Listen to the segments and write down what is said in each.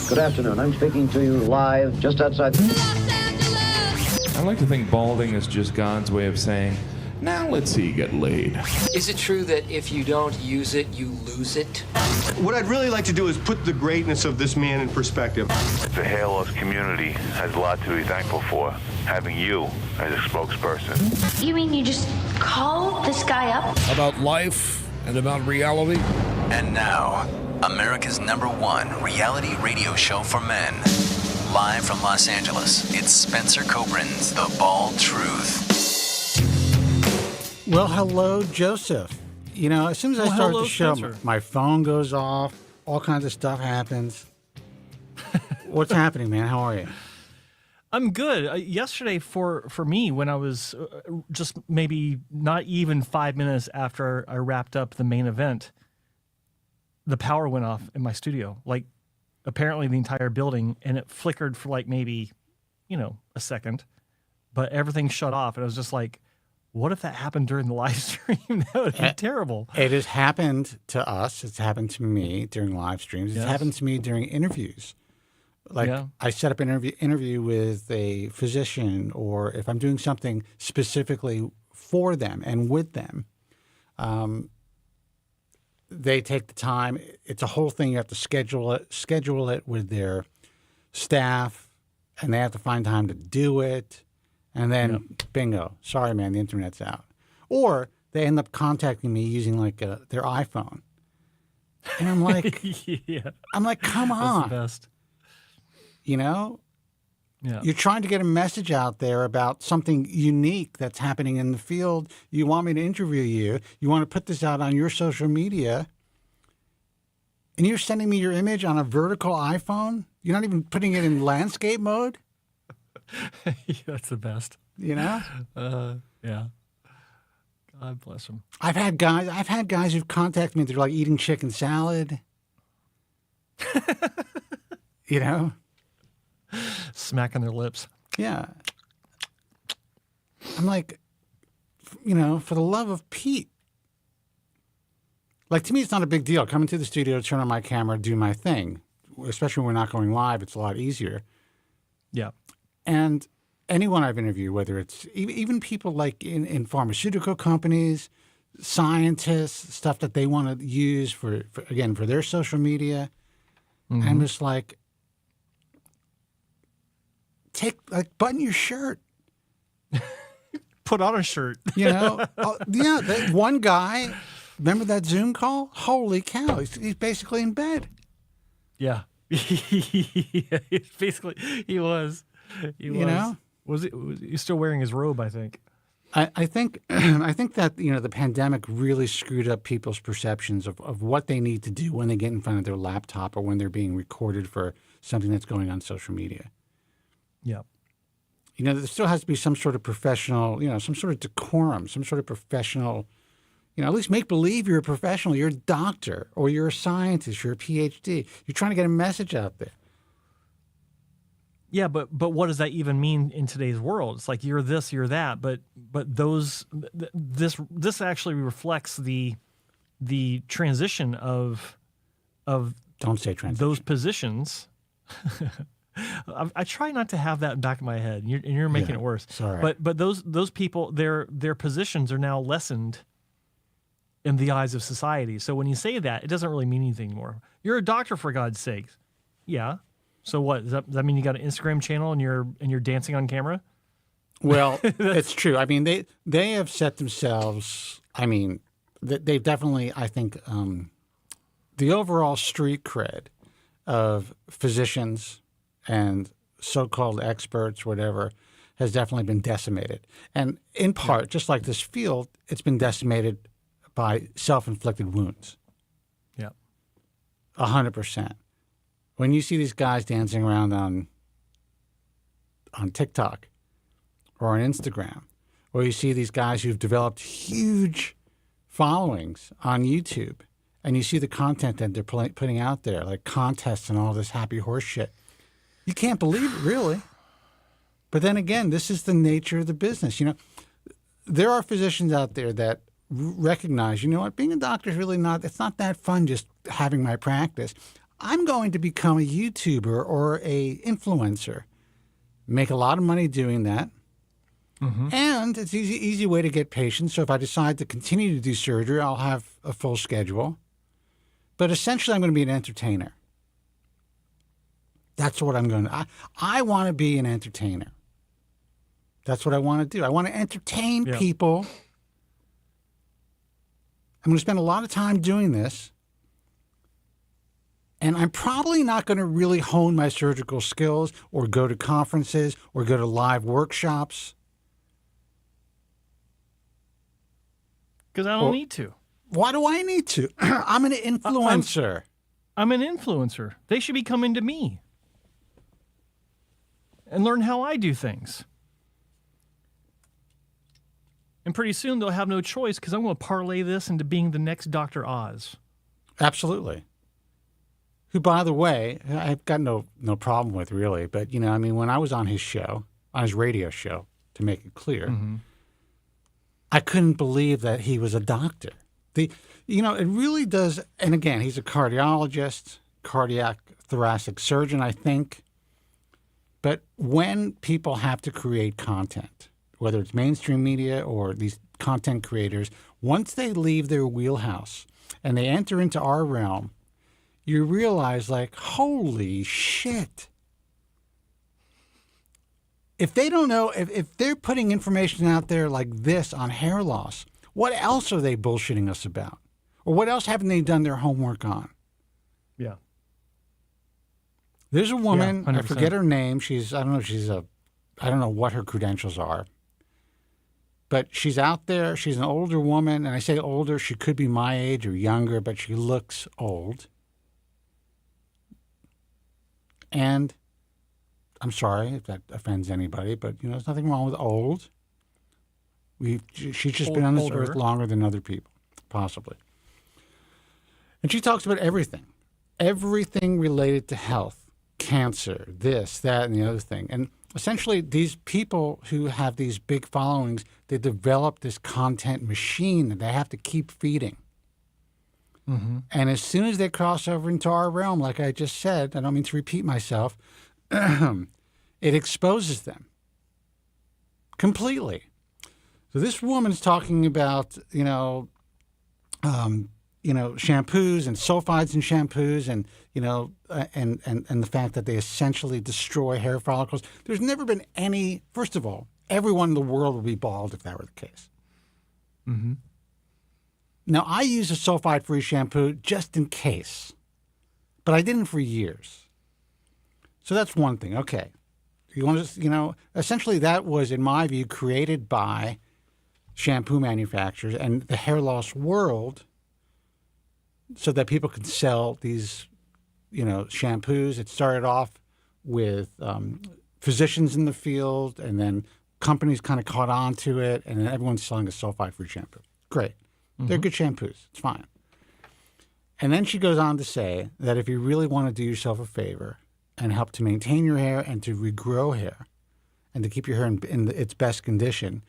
Good afternoon. I'm speaking to you live just outside. I like to think balding is just God's way of saying, now let's see you get laid. Is it true that if you don't use it, you lose it? What I'd really like to do is put the greatness of this man in perspective. The hairloss community has a lot to be thankful for, having you as a spokesperson. You mean you just call this guy up? About life and about reality. And now, America's #1 reality radio show for men. Live from Los Angeles, it's Spencer Kobren's The Bald Truth. Well, hello, Joseph. You know, as soon as I start the show, Spencer. my phone goes off, all kinds of stuff happens. What's happening, man? How are you? I'm good. Yesterday, for me, when I was just maybe not even 5 minutes after I wrapped up the main event, the power went off in my studio. Like, apparently the entire building, and it flickered for like maybe, a second, but everything shut off. And I was just like, what if that happened during the live stream? That would be terrible. It has happened to us. It's happened to me during live streams. It's happened to me during interviews. Like I set up an interview with a physician, or if I'm doing something specifically for them and with them, they take the time. It's a whole thing. You have to schedule it with their staff, and they have to find time to do it. And then, bingo, sorry, man, the internet's out. Or they end up contacting me using like their iPhone. And I'm like, come on. That's the best. You're trying to get a message out there about something unique that's happening in the field. You want me to interview you. You want to put this out on your social media. And you're sending me your image on a vertical iPhone? You're not even putting it in landscape mode? That's the best. Yeah. God bless them. I've had guys who've contacted me. They're like eating chicken salad. Smacking their lips. Yeah. I'm like, for the love of Pete. Like, to me, it's not a big deal. Come into the studio, turn on my camera, do my thing. Especially when we're not going live, it's a lot easier. Yeah. And anyone I've interviewed, whether it's even people like in pharmaceutical companies, scientists, stuff that they want to use for their social media, I'm just like, button your shirt. Put on a shirt. That one guy, remember that Zoom call? Holy cow, he's basically in bed. Yeah. Basically, he was. Was he still wearing his robe, I think. I think that the pandemic really screwed up people's perceptions of what they need to do when they get in front of their laptop or when they're being recorded for something that's going on social media. Yeah. There still has to be some sort of professional, some sort of decorum, some sort of professional, at least make believe you're a professional. You're a doctor or you're a scientist, you're a PhD. You're trying to get a message out there. Yeah, but what does that even mean in today's world? It's like you're this, you're that, but this actually reflects the transition of don't say transition. Those positions. I try not to have that in the back of my head, and you're making it worse. Sorry. But those people, their positions are now lessened in the eyes of society. So when you say that, it doesn't really mean anything anymore. You're a doctor, for God's sake. Yeah. So what? Does that mean you got an Instagram channel and you're dancing on camera? Well, it's true. I mean, they have set themselves. I mean, they've definitely. I think the overall street cred of physicians and so-called experts, whatever, has definitely been decimated. And in part, just like this field, it's been decimated by self-inflicted wounds. Yeah, 100%. When you see these guys dancing around on TikTok or on Instagram, or you see these guys who've developed huge followings on YouTube, and you see the content that they're putting out there, like contests and all this happy horse shit, you can't believe it, really. But then again, this is the nature of the business. There are physicians out there that recognize, being a doctor is really it's not that fun just having my practice. I'm going to become a YouTuber or a influencer, make a lot of money doing that. And it's an easy way to get patients. So if I decide to continue to do surgery, I'll have a full schedule. But essentially, I'm going to be an entertainer. That's what I'm going to. I want to be an entertainer. That's what I want to do. I want to entertain people. I'm going to spend a lot of time doing this. And I'm probably not going to really hone my surgical skills or go to conferences or go to live workshops. Because I don't need to. Why do I need to? I'm an influencer. I'm an influencer. They should be coming to me and learn how I do things. And pretty soon they'll have no choice because I'm going to parlay this into being the next Dr. Oz. Absolutely. Who, by the way, I've got no problem with really. But, you know, I mean, when I was on his show, on his radio show, to make it clear, I couldn't believe that he was a doctor. You know, it really does. And again, he's a cardiologist, cardiac thoracic surgeon, I think. But when people have to create content, whether it's mainstream media or these content creators, once they leave their wheelhouse and they enter into our realm, you realize, like, holy shit. If they don't know, if they're putting information out there like this on hair loss, what else are they bullshitting us about? Or what else haven't they done their homework on? Yeah. There's a woman, Yeah, I forget her name. I don't know what her credentials are. But she's out there. She's an older woman. And I say older, she could be my age or younger, but she looks old. And I'm sorry if that offends anybody, but, you know, there's nothing wrong with old. She's just been on this earth longer than other people, possibly. And she talks about everything related to health, cancer, this, that, and the other thing. And essentially, these people who have these big followings, they develop this content machine that they have to keep feeding. And as soon as they cross over into our realm, like I just said, I don't mean to repeat myself, it exposes them completely. So this woman's talking about, shampoos and sulfides in shampoos and, and the fact that they essentially destroy hair follicles. There's never been any, first of all, everyone in the world would be bald if that were the case. Now, I use a sulfide-free shampoo just in case, but I didn't for years. So that's one thing. Okay. You want to, essentially that was, in my view, created by shampoo manufacturers and the hair loss world so that people could sell these, shampoos. It started off with physicians in the field, and then companies kind of caught on to it, and then everyone's selling a sulfide-free shampoo. Great. They're good shampoos. It's fine. And then she goes on to say that if you really want to do yourself a favor and help to maintain your hair and to regrow hair and to keep your hair in its best condition,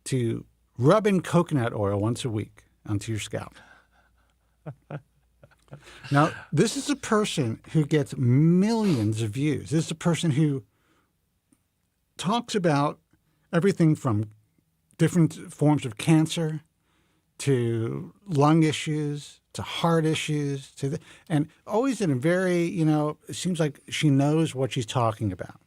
to rub in coconut oil once a week onto your scalp. Now, this is a person who gets millions of views. This is a person who talks about everything from different forms of cancer to lung issues, to heart issues, and always in a very, it seems like she knows what she's talking about.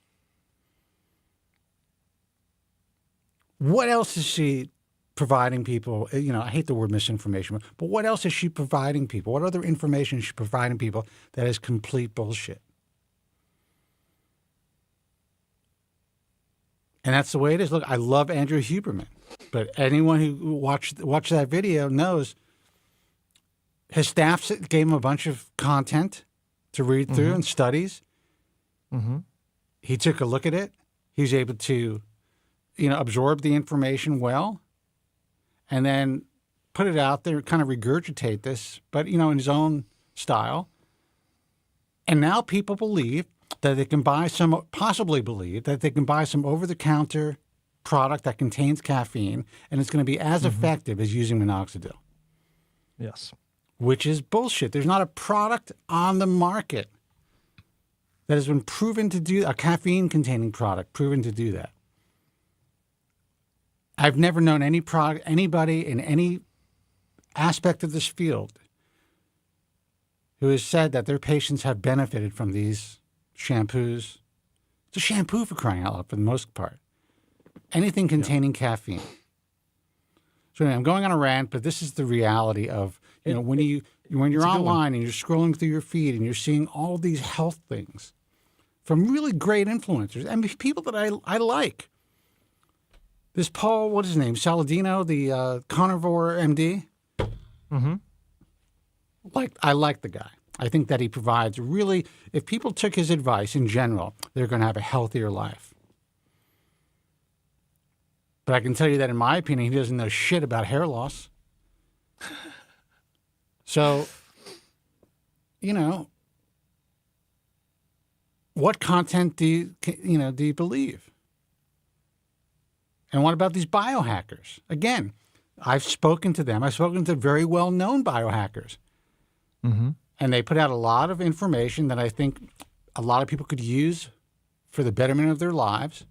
What else is she providing people? I hate the word misinformation, but what else is she providing people? What other information is she providing people that is complete bullshit? And that's the way it is. Look, I love Andrew Huberman, but anyone who watched that video knows his staff gave him a bunch of content to read through and studies. He took a look at it. He was able to, absorb the information well, and then put it out there, kind of regurgitate this, but, in his own style. And now people believe that they can possibly believe that they can buy some over-the-counter product that contains caffeine, and it's going to be as effective as using minoxidil. Yes. which is bullshit. There's not a product on the market that has been proven to do, a caffeine-containing product proven to do that. I've never known anybody in any aspect of this field who has said that their patients have benefited from these shampoos. It's a shampoo, for crying out loud, for the most part. Anything containing caffeine. So anyway, I'm going on a rant, but this is the reality of, when you're online and you're scrolling through your feed and you're seeing all these health things from really great influencers and people that I like. This Paul, what's his name? Saladino, the carnivore MD. Mm-hmm. I like the guy. I think that he provides really, if people took his advice in general, they're going to have a healthier life. But I can tell you that in my opinion, he doesn't know shit about hair loss. So, what content do you believe? And what about these biohackers? Again, I've spoken to them. I've spoken to very well-known biohackers. Mm-hmm. And they put out a lot of information that I think a lot of people could use for the betterment of their lives.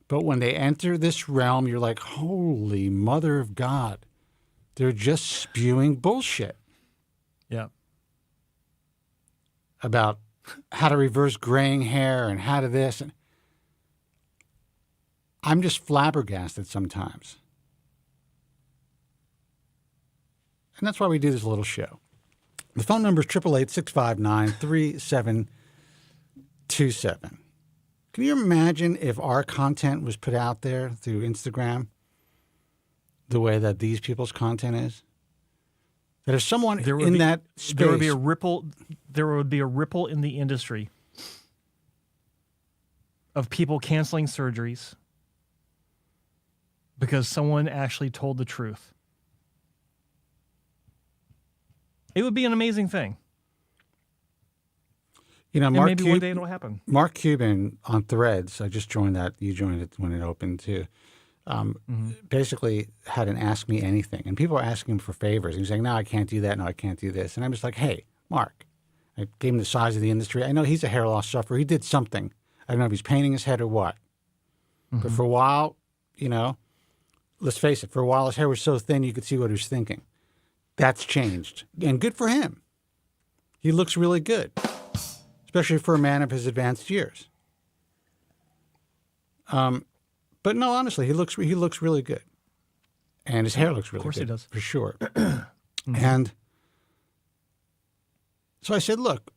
But when they enter this realm, you're like, holy mother of God. They're just spewing bullshit. Yeah. About how to reverse graying hair and how to this. I'm just flabbergasted sometimes. And that's why we do this little show. The phone number is 888-659-3727. Can you imagine if our content was put out there through Instagram the way that these people's content is? That if someone in that space... There would be a ripple in the industry of people canceling surgeries because someone actually told the truth. It would be an amazing thing. Maybe one day it'll happen. Mark Cuban on Threads, I just joined that. You joined it when it opened too. Basically had an Ask Me Anything. And people are asking him for favors. And he's saying, no, I can't do that. No, I can't do this. And I'm just like, hey, Mark. I gave him the size of the industry. I know he's a hair loss sufferer. He did something. I don't know if he's painting his head or what. Mm-hmm. But for a while, let's face it, for a while his hair was so thin you could see what he was thinking. That's changed. And good for him. He looks really good, especially for a man of his advanced years. But no, honestly, he looks really good. And his hair looks really good. Of course he does. For sure. Mm-hmm. And so I said, look,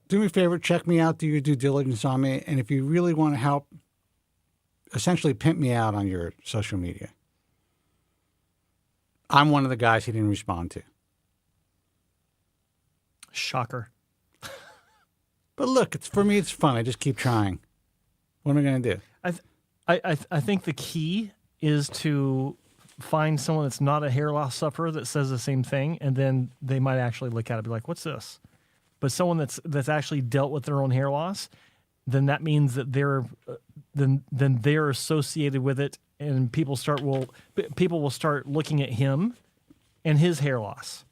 do me a favor, check me out, do your due diligence on me, and if you really want to help, essentially pimp me out on your social media. I'm one of the guys he didn't respond to. Shocker. But look, for me, it's fun. I just keep trying. What am I going to do? I think the key is to find someone that's not a hair loss sufferer that says the same thing, and then they might actually look at it and be like, what's this? But someone that's actually dealt with their own hair loss, then that means that they're associated with it, and people will start looking at him and his hair loss.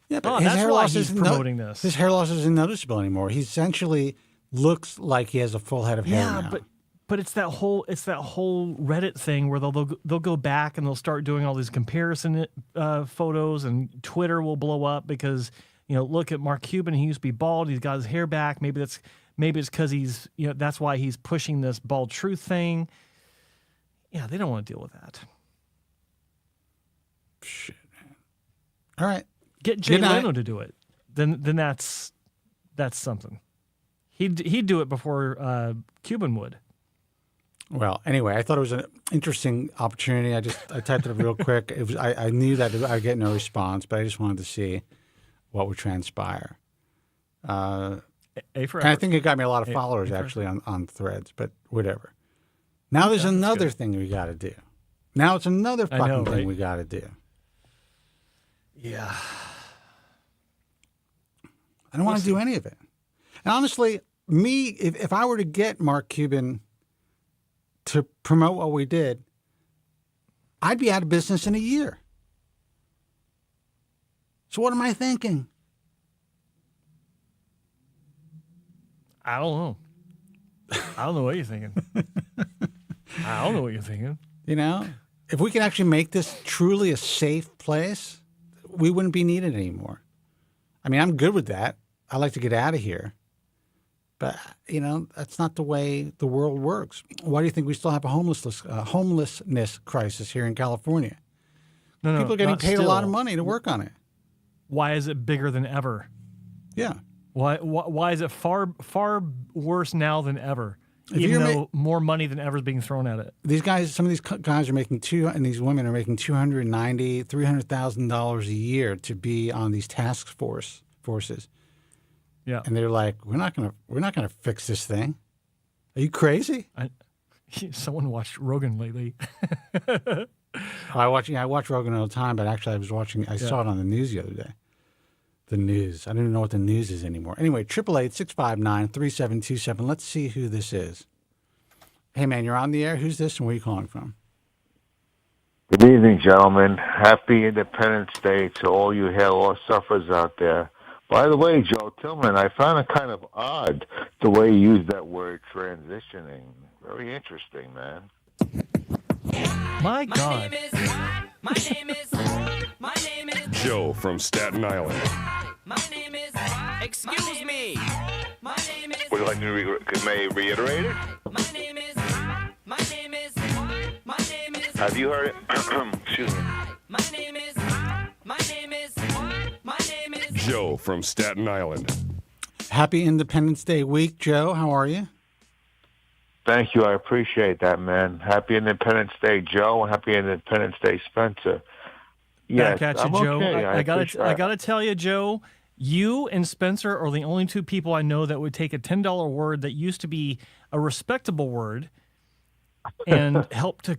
Yeah, but his hair loss he's promoting this. His hair loss isn't noticeable anymore. He essentially looks like he has a full head of hair now. But it's that whole Reddit thing where they'll go back and they'll start doing all these comparison photos, and Twitter will blow up because look at Mark Cuban. He used to be bald. He's got his hair back. Maybe it's because he's that's why he's pushing this bald truth thing. Yeah, they don't want to deal with that. Shit, man. All right. Get Jay Leno to do it. Then that's something. He'd do it before Cuban would. Well, anyway, I thought it was an interesting opportunity. I typed it up real quick. I knew that I'd get no response, but I just wanted to see what would transpire. And I think it got me a lot of followers actually on Threads, but whatever. Now there's another thing we got to do. Now it's another fucking thing we got to do. Yeah. I don't want to do any of it. And honestly, if I were to get Mark Cuban to promote what we did, I'd be out of business in a year. So what am I thinking? I don't know. I don't know what you're thinking. I don't know what you're thinking. You know, if we can actually make this truly a safe place, we wouldn't be needed anymore. I mean, I'm good with that. I like to get out of here. But, you know, that's not the way the world works. Why do you think we still have a homelessness crisis here in California? No, People are getting not paid a still. lot of money to work on it. Why is it bigger than ever? Yeah. Why is it far worse now than ever? If Even you're though more money than ever is being thrown at it. These guys, some of these guys are making and these women are making $290,000, $300,000 a year to be on these task forces. Yeah. And they're like, we're not gonna fix this thing. Are you crazy? Someone watched Rogan lately. I watch Rogan all the time, but actually I saw it on the news the other day. The news. I don't even know what the news is anymore. Anyway, 888-659-3727. Let's see who this is. Hey, man, you're on the air. Who's this and where are you calling from? Good evening, gentlemen. Happy Independence Day to all you hair loss sufferers out there. By the way, Joe Tillman, I found it kind of odd the way you used that word transitioning. Very interesting, man. My God. My name is Joe from Staten Island. My name is excuse me. My name is Would you like to may I reiterate it? my name is Have you heard it? Excuse me. my name is Joe from Staten Island. Happy Independence Day week, Joe. How are you? Thank you. I appreciate that, man. Happy Independence Day, Joe. Happy Independence Day, Spencer. Yes, Back at you, I'm Joe. okay. I appreciate I that. gotta tell you, Joe. You and Spencer are the only two people I know that would take a $10 word that used to be a respectable word and help to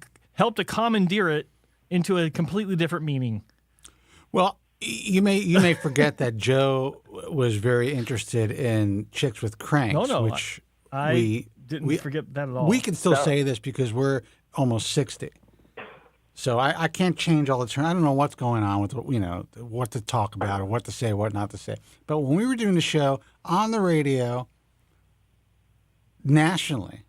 commandeer it into a completely different meaning. Well, you may forget that Joe was very interested in chicks with cranks, No, which I didn't forget that at all. We can still say this because we're almost 60. So I can't change all the terms. I don't know what's going on with, what to talk about or what to say, what not to say. But when we were doing the show on the radio, nationally,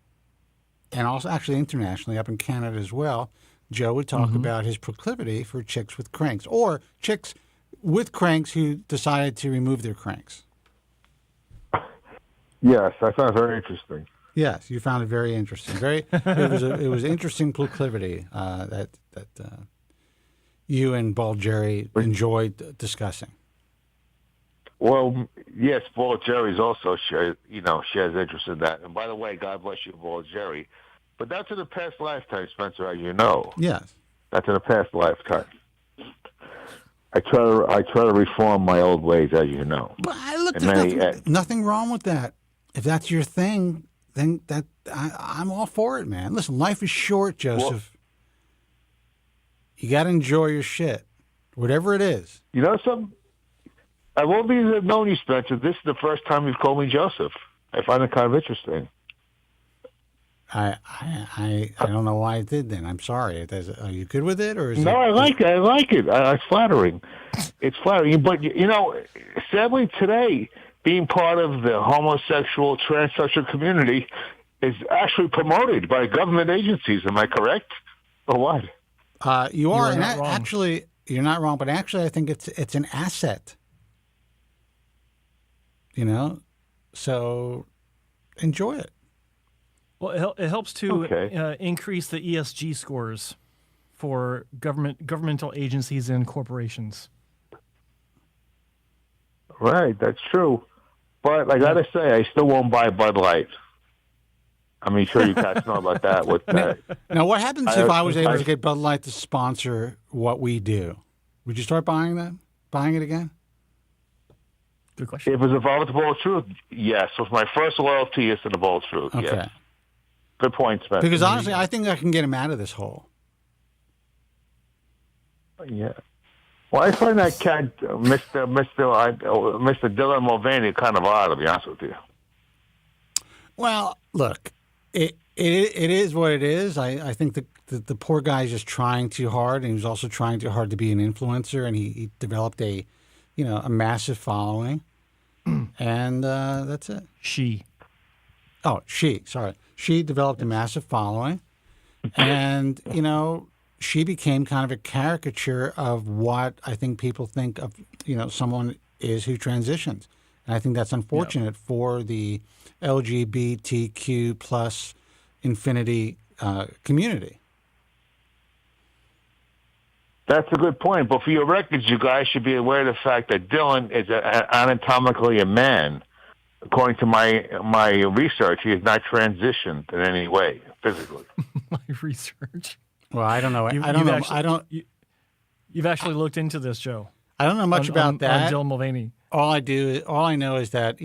and also actually internationally, up in Canada as well, Joe would talk about his proclivity for chicks with cranks or chicks with cranks who decided to remove their cranks. Yes, I found it very interesting. Yes, you found it very interesting. It was interesting proclivity that you and Bald Jerry enjoyed discussing. Well, yes, Bald Jerry's also shares interest in that. And by the way, God bless you, Bald Jerry. But that's in a past lifetime, Spencer, as you know. Yes, that's in a past lifetime. I try to reform my old ways, as you know. But there's nothing wrong with that. If that's your thing, then I'm all for it, man. Listen, life is short, Joseph. You got to enjoy your shit, whatever it is. You know something? I've always known you, Spencer. This is the first time you've called me Joseph. I find it kind of interesting. I don't know why I did then. I'm sorry. Are you good with it, or is no? I like it. I like it. It's flattering. It's flattering. But sadly today, being part of the homosexual transsexual community is actually promoted by government agencies. Am I correct, or what? You are, and not wrong. actually, you're not wrong. But actually, I think it's an asset. So enjoy it. Well, it helps to increase the ESG scores for governmental agencies and corporations. Right, that's true. But I gotta say, I still won't buy Bud Light. I mean, sure, you guys know about that. With that. Now, what happens if I was able to get Bud Light to sponsor what we do? Would you start buying it again? Good question. If it's a Bold Truth, yes. So my first loyalty is to the Bold Truth. Okay. Yes. Good point, Spencer. Because honestly, I think I can get him out of this hole. Yeah. Well, I find that cat, Mr. Dylan Mulvaney, kind of odd, to be honest with you. Well, look, it is what it is. I think the poor guy's just trying too hard, and he was also trying too hard to be an influencer, and he developed a a massive following, and that's it. She developed a massive following, and she became kind of a caricature of what I think people think of someone is who transitions, and I think that's unfortunate for the LGBTQ plus infinity community. That's a good point. But for your records, you guys should be aware of the fact that Dylan is anatomically a man. According to my research, he has not transitioned in any way physically. My research. Well, I don't know. You've actually looked into this, Joe. I don't know much about that. On Dylan Mulvaney. All I know is that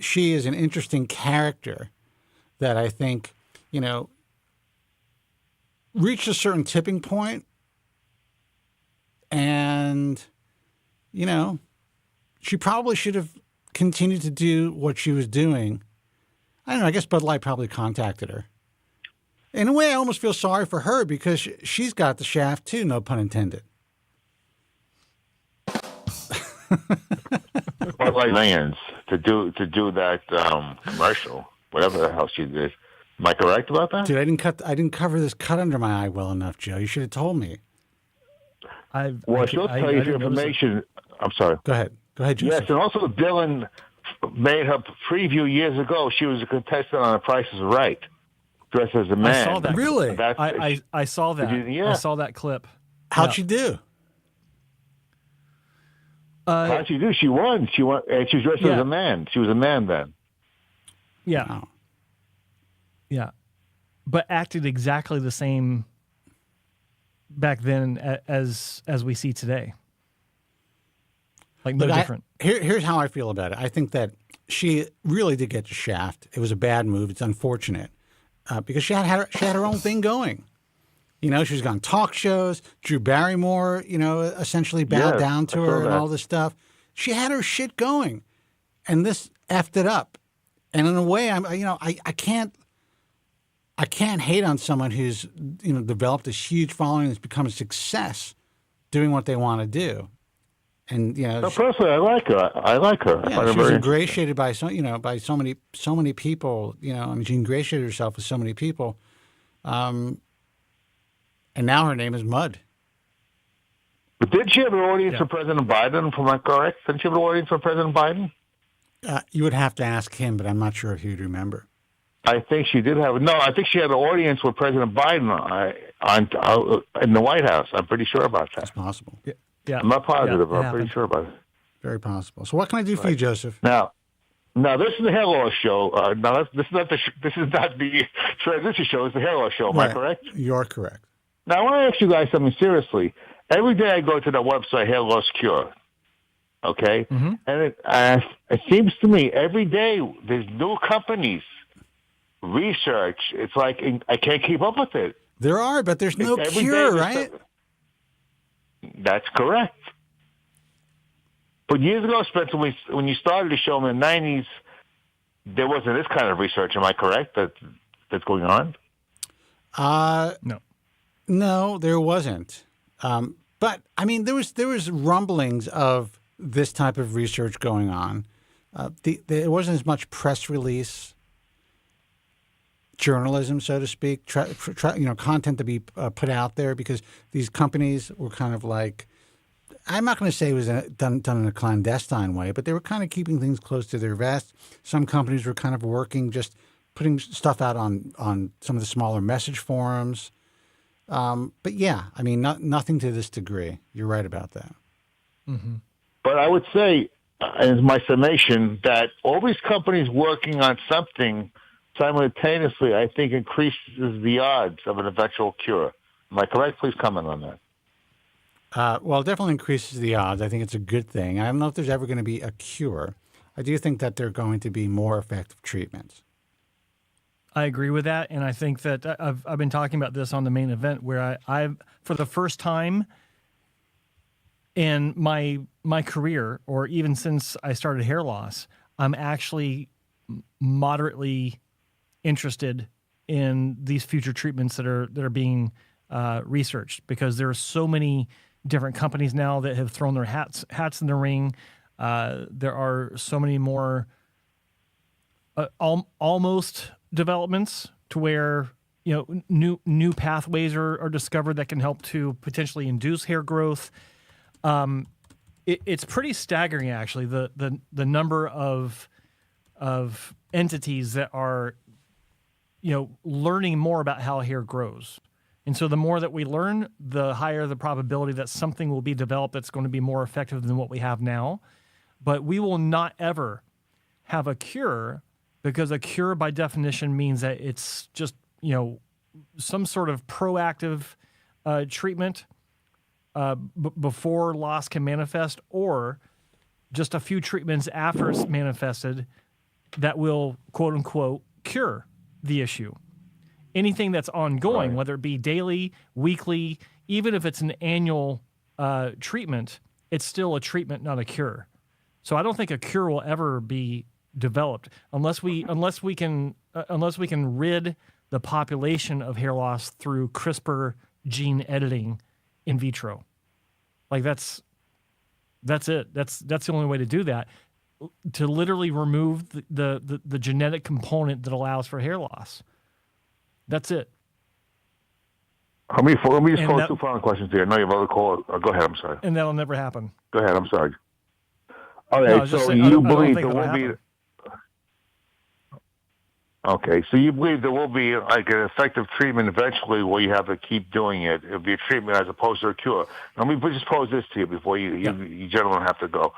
she is an interesting character that I think reached a certain tipping point, and she probably should have continued to do what she was doing. I don't know. I guess Bud Light probably contacted her. In a way, I almost feel sorry for her because she's got the shaft too. No pun intended. Bud Light millions to do that commercial, whatever the hell she did. Am I correct about that? Dude, I didn't cover this cut under my eye well enough, Joe. You should have told me. She'll tell you the information. I'm sorry. Go ahead, Joseph. Yes, and also Dylan made her preview years ago. She was a contestant on The Price is Right, dressed as a man. I saw that. Really? I saw that. Yeah. I saw that clip. How'd she do? How'd she do? She won. She won, and she was dressed as a man. She was a man then. Yeah. Wow. Yeah, but acted exactly the same back then as we see today. Like no different. Here's how I feel about it. I think that she really did get the shaft. It was a bad move. It's unfortunate because she had her own thing going. She was on talk shows. Drew Barrymore, essentially bowed down to her and all this stuff. She had her shit going, and this effed it up. And in a way, I can't hate on someone who's developed this huge following that's become a success doing what they want to do. And personally, I like her. Yeah, she was ingratiated by by so many people. She ingratiated herself with so many people. And now her name is Mud. But did she have an audience for President Biden? Am I correct? Didn't she have an audience for President Biden? You would have to ask him, but I'm not sure if he'd remember. I think she did have. No, I think she had an audience with President Biden in the White House. I'm pretty sure about that. It's possible. Yeah, I'm not positive, but I'm pretty sure about it. Very possible. So, what can I do for you, Joseph? Now, this is the Hair Loss Show. This is not the transition show. It's the Hair Loss Show. Am I correct? You're correct. Now, I want to ask you guys something seriously. Every day I go to the website Hair Loss Cure. Okay, and it seems to me every day there's new companies. Research. It's like I can't keep up with it. There are, but there's no cure, right? That's correct. But years ago, Spencer, when you started the show in the 90s, there wasn't this kind of research. Am I correct? That's going on? No, there wasn't. But I mean, there was rumblings of this type of research going on. There wasn't as much press release. Journalism, so to speak, content to be put out there because these companies were kind of like, I'm not going to say it was done in a clandestine way, but they were kind of keeping things close to their vest. Some companies were kind of working, just putting stuff out on some of the smaller message forums. But yeah, I mean, nothing to this degree. You're right about that. Mm-hmm. But I would say, as my summation, that all these companies working on something simultaneously, I think, increases the odds of an eventual cure. Am I correct? Please comment on that. Well, it definitely increases the odds. I think it's a good thing. I don't know if there's ever going to be a cure. I do think that there are going to be more effective treatments. I agree with that, and I think that I've been talking about this on the main event where I've for the first time in my career, or even since I started hair loss, I'm actually moderately interested in these future treatments that are being researched, because there are so many different companies now that have thrown their hats in the ring. There are so many more almost developments to where new pathways are discovered that can help to potentially induce hair growth. It's pretty staggering, actually, the number of entities that are learning more about how hair grows. And so the more that we learn, the higher the probability that something will be developed that's going to be more effective than what we have now. But we will not ever have a cure, because a cure by definition means that it's just, some sort of proactive treatment before loss can manifest, or just a few treatments after it's manifested that will, quote unquote, cure the issue. Anything that's ongoing, whether it be daily, weekly, even if it's an annual treatment, it's still a treatment, not a cure. So I don't think a cure will ever be developed unless we can rid the population of hair loss through CRISPR gene editing in vitro. Like that's it. That's the only way to do that. To literally remove the genetic component that allows for hair loss. That's it. Let me just pose two final questions here. I know you have other call. Go ahead. I'm sorry. And that'll never happen. Go ahead. I'm sorry. Okay, so you believe there will be. Okay, so you believe there will be like an effective treatment eventually, where you have to keep doing it. It'll be a treatment as opposed to a cure. Let me just pose this to you before you gentlemen have to go.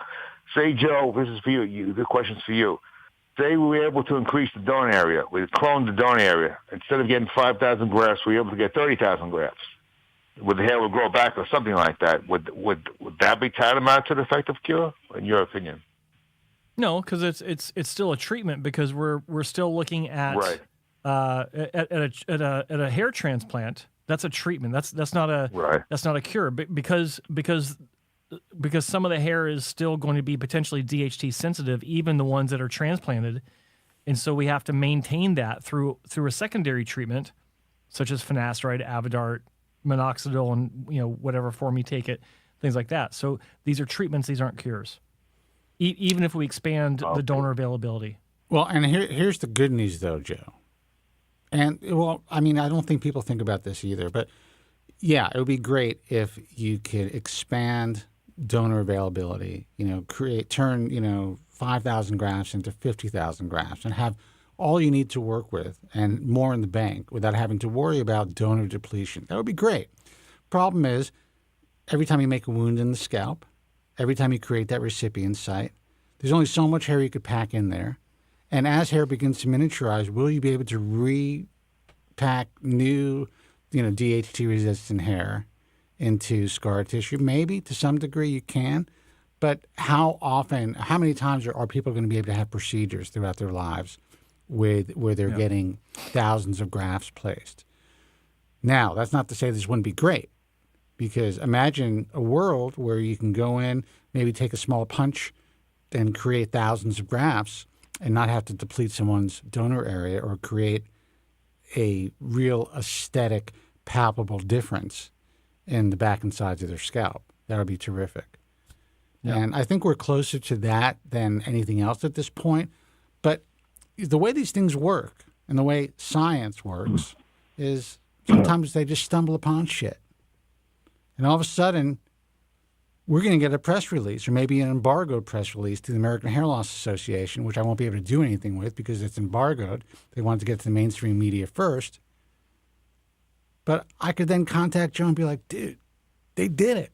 Say, Joe, this is for you. The question's for you. Say we were able to increase the donor area. We cloned the donor area. Instead of getting 5,000 grafts, we were able to get 30,000 grafts. Would the hair would grow back or something like that? Would that be tantamount to an effective cure, in your opinion? No, because it's still a treatment, because we're still looking at a hair transplant. That's a treatment. That's not a cure. Because some of the hair is still going to be potentially DHT sensitive, even the ones that are transplanted, and so we have to maintain that through a secondary treatment, such as finasteride, Avodart, minoxidil, and whatever form you take it, things like that. So these are treatments; these aren't cures. Even if we expand the donor availability. Well, and here's the good news, though, Joe. And, well, I mean, I don't think people think about this either, but, yeah, it would be great if you could expand donor availability, turn 5,000 grafts into 50,000 grafts and have all you need to work with and more in the bank without having to worry about donor depletion. That would be great. Problem is, every time you make a wound in the scalp, every time you create that recipient site, there's only so much hair you could pack in there. And as hair begins to miniaturize, will you be able to repack new, DHT-resistant hair into scar tissue? Maybe to some degree you can. But how many times are people going to be able to have procedures throughout their lives where they're getting thousands of grafts placed? Now, that's not to say this wouldn't be great. Because imagine a world where you can go in, maybe take a small punch and create thousands of grafts and not have to deplete someone's donor area or create a real aesthetic, palpable difference in the back and sides of their scalp. That would be terrific. Yeah. And I think we're closer to that than anything else at this point. But the way these things work and the way science works is sometimes they just stumble upon shit. And all of a sudden, we're going to get a press release, or maybe an embargoed press release to the American Hair Loss Association, which I won't be able to do anything with because it's embargoed. They wanted to get to the mainstream media first. But I could then contact Joe and be like, dude, they did it.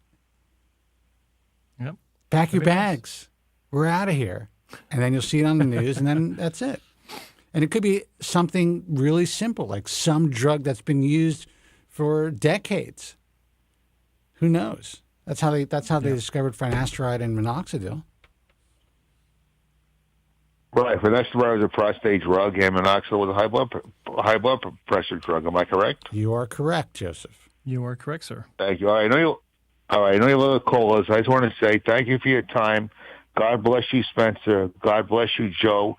Yep. Pack your bags. We're out of here. And then you'll see it on the news, and then that's it. And it could be something really simple, like some drug that's been used for decades. Who knows? That's how they discovered finasteride and minoxidil. Right. Finasteride was a prostate drug, and minoxidil was a high blood pressure drug. Am I correct? You are correct, Joseph. You are correct, sir. Thank you. All right. I know you love the callers. I just want to say thank you for your time. God bless you, Spencer. God bless you, Joe.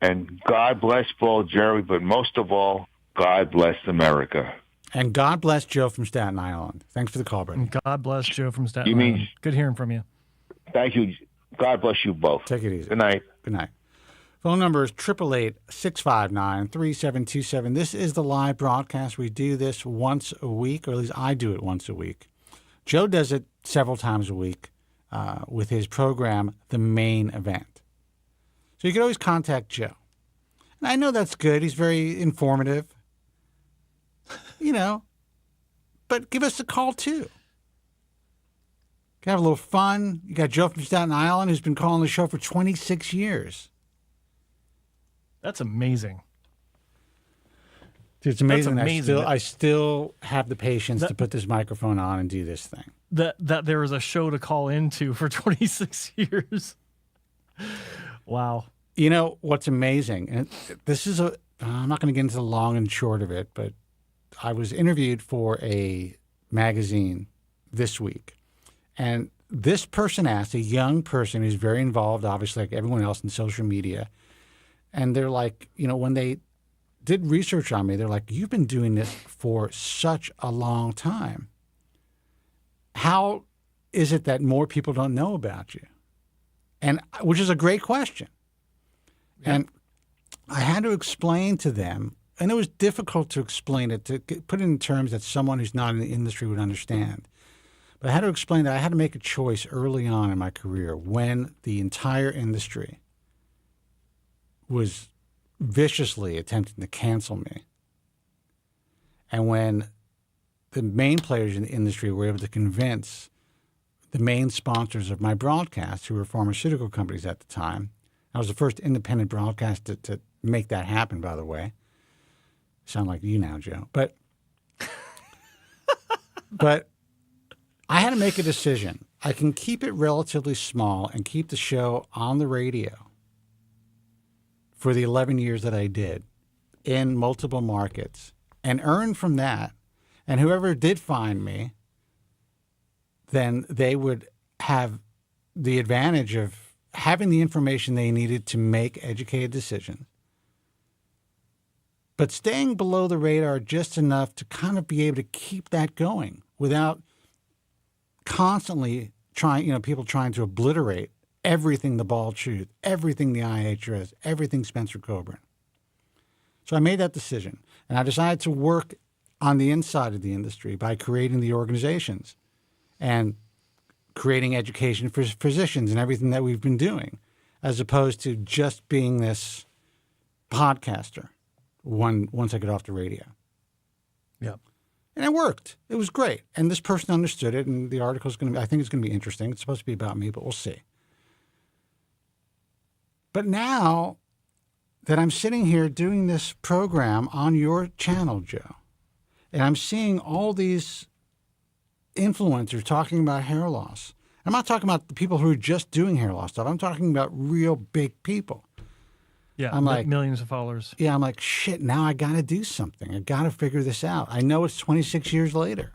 And God bless Paul, Jerry. But most of all, God bless America. And God bless Joe from Staten Island. Thanks for the call, Brittany. God bless Joe from Staten You mean- Island. Good hearing from you. Thank you. God bless you both. Take it easy. Good night. Good night. Phone number is 888-659-3727. This is the live broadcast. We do this once a week, or at least I do it once a week. Joe does it several times a week with his program, The Main Event. So you can always contact Joe. And I know that's good. He's very informative. But give us a call, too. Can have a little fun. You got Joe from Staten Island who's been calling the show for 26 years. That's amazing. Dude, it's amazing. That's amazing. I still have the patience to put this microphone on and do this thing. That there was a show to call into for 26 years. Wow. You know what's amazing? And this is I'm not going to get into the long and short of it, but I was interviewed for a magazine this week. And this person asked, a young person who's very involved, obviously, like everyone else in social media. And they're like, when they did research on me, they're like, you've been doing this for such a long time. How is it that more people don't know about you? And which is a great question. Yeah. And I had to explain to them, and it was difficult to explain it, to put it in terms that someone who's not in the industry would understand. But I had to explain that I had to make a choice early on in my career when the entire industry was viciously attempting to cancel me. And when the main players in the industry were able to convince the main sponsors of my broadcast, who were pharmaceutical companies at the time. I was the first independent broadcast to make that happen, by the way. Sound like you now, Joe. But I had to make a decision. I can keep it relatively small and keep the show on the radio for the 11 years that I did in multiple markets and earn from that. And whoever did find me, then they would have the advantage of having the information they needed to make educated decisions, but staying below the radar just enough to kind of be able to keep that going without constantly people trying to obliterate everything the Bald Truth, everything the IHRS, everything Spencer Kobren. So I made that decision, and I decided to work on the inside of the industry by creating the organizations and creating education for physicians and everything that we've been doing, as opposed to just being this podcaster once I get off the radio. Yep. And it worked. It was great. And this person understood it, and the article is going to be, I think it's going to be interesting. It's supposed to be about me, but we'll see. But now that I'm sitting here doing this program on your channel, Joe, and I'm seeing all these influencers talking about hair loss. I'm not talking about the people who are just doing hair loss stuff. I'm talking about real big people. Yeah, I'm like, millions of followers. Yeah, I'm like, shit, now I got to do something. I got to figure this out. I know it's 26 years later.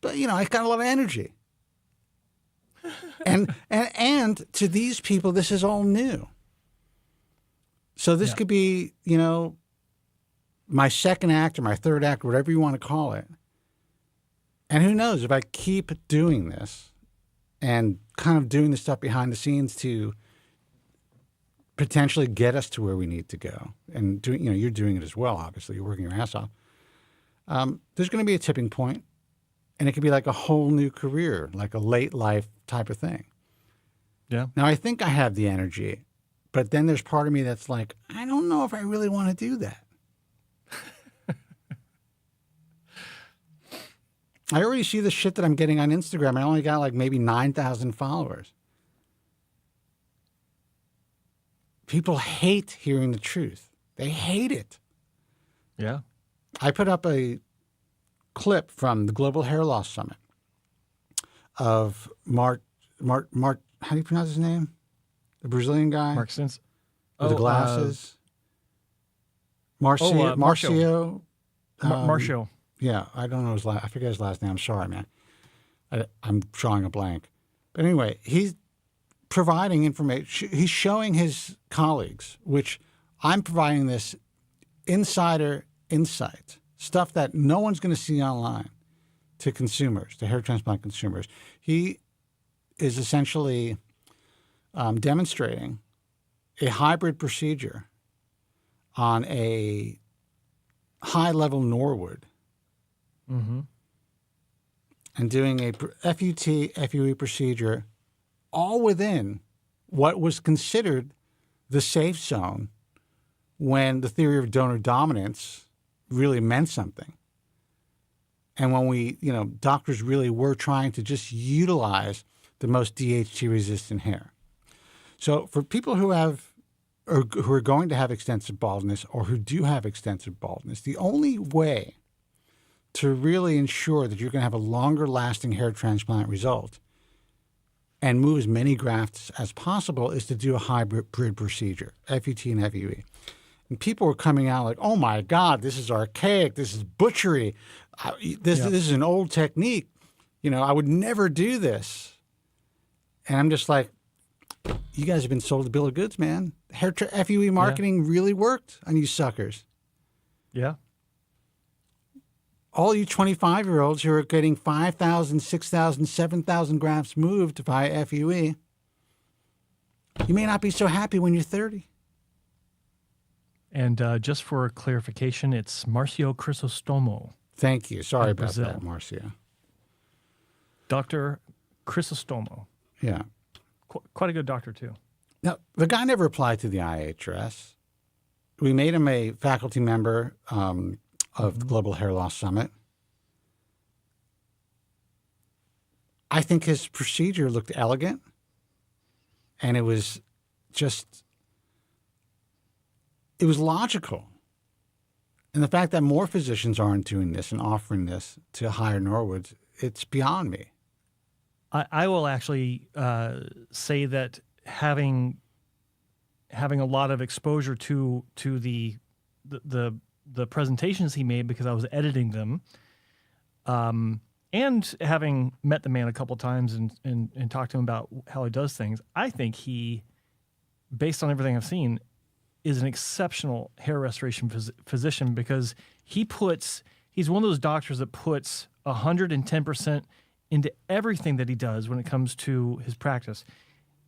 But, I got a lot of energy. and to these people, this is all new. So this could be, my second act or my third act, whatever you want to call it. And who knows, if I keep doing this and kind of doing the stuff behind the scenes to potentially get us to where we need to go, and you're doing it as well, obviously, you're working your ass off, there's going to be a tipping point, and it could be like a whole new career, like a late life type of thing. Yeah. Now, I think I have the energy, but then there's part of me that's like, I don't know if I really want to do that. I already see the shit that I'm getting on Instagram. I only got like maybe 9,000 followers. People hate hearing the truth. They hate it. Yeah. I put up a clip from the Global Hair Loss Summit of Mark, how do you pronounce his name? The Brazilian guy? Mark Sins. With the glasses. Marcio. Marcio. Yeah, I don't know his last. I forget his last name. I'm sorry, man. I'm drawing a blank. But anyway, he's providing information. He's showing his colleagues, which I'm providing this insider insight. stuff that no one's going to see online, to consumers, to hair transplant consumers. He is essentially demonstrating a hybrid procedure on a high-level Norwood and doing a FUT, FUE procedure all within what was considered the safe zone when the theory of donor dominance really meant something. And when we, doctors really were trying to just utilize the most DHT-resistant hair. So for people who have, or who are going to have extensive baldness or who do have extensive baldness, the only way to really ensure that you're going to have a longer-lasting hair transplant result and move as many grafts as possible is to do a hybrid procedure, FUT and FUE. And people were coming out like, oh, my God, this is archaic. This is butchery. This is an old technique. I would never do this. And I'm just like, you guys have been sold a bill of goods, man. FUE marketing really worked on you suckers. Yeah. All you 25-year-olds who are getting 5,000, 6,000, 7,000 grafts moved via FUE, you may not be so happy when you're 30. And just for clarification, it's Marcio Crisostomo. Thank you. Sorry about Brazil. that, Marcio. Dr. Crisostomo. Yeah. Quite a good doctor, too. Now, the guy never applied to the IHRS. We made him a faculty member of the Global Hair Loss Summit. I think his procedure looked elegant, and it was logical. And the fact that more physicians aren't doing this and offering this to hire Norwoods, it's beyond me. I will actually say that having a lot of exposure to the presentations he made, because I was editing them, and having met the man a couple times and talked to him about how he does things, I think he, based on everything I've seen, is an exceptional hair restoration physician, because he's one of those doctors that puts 110% into everything that he does when it comes to his practice.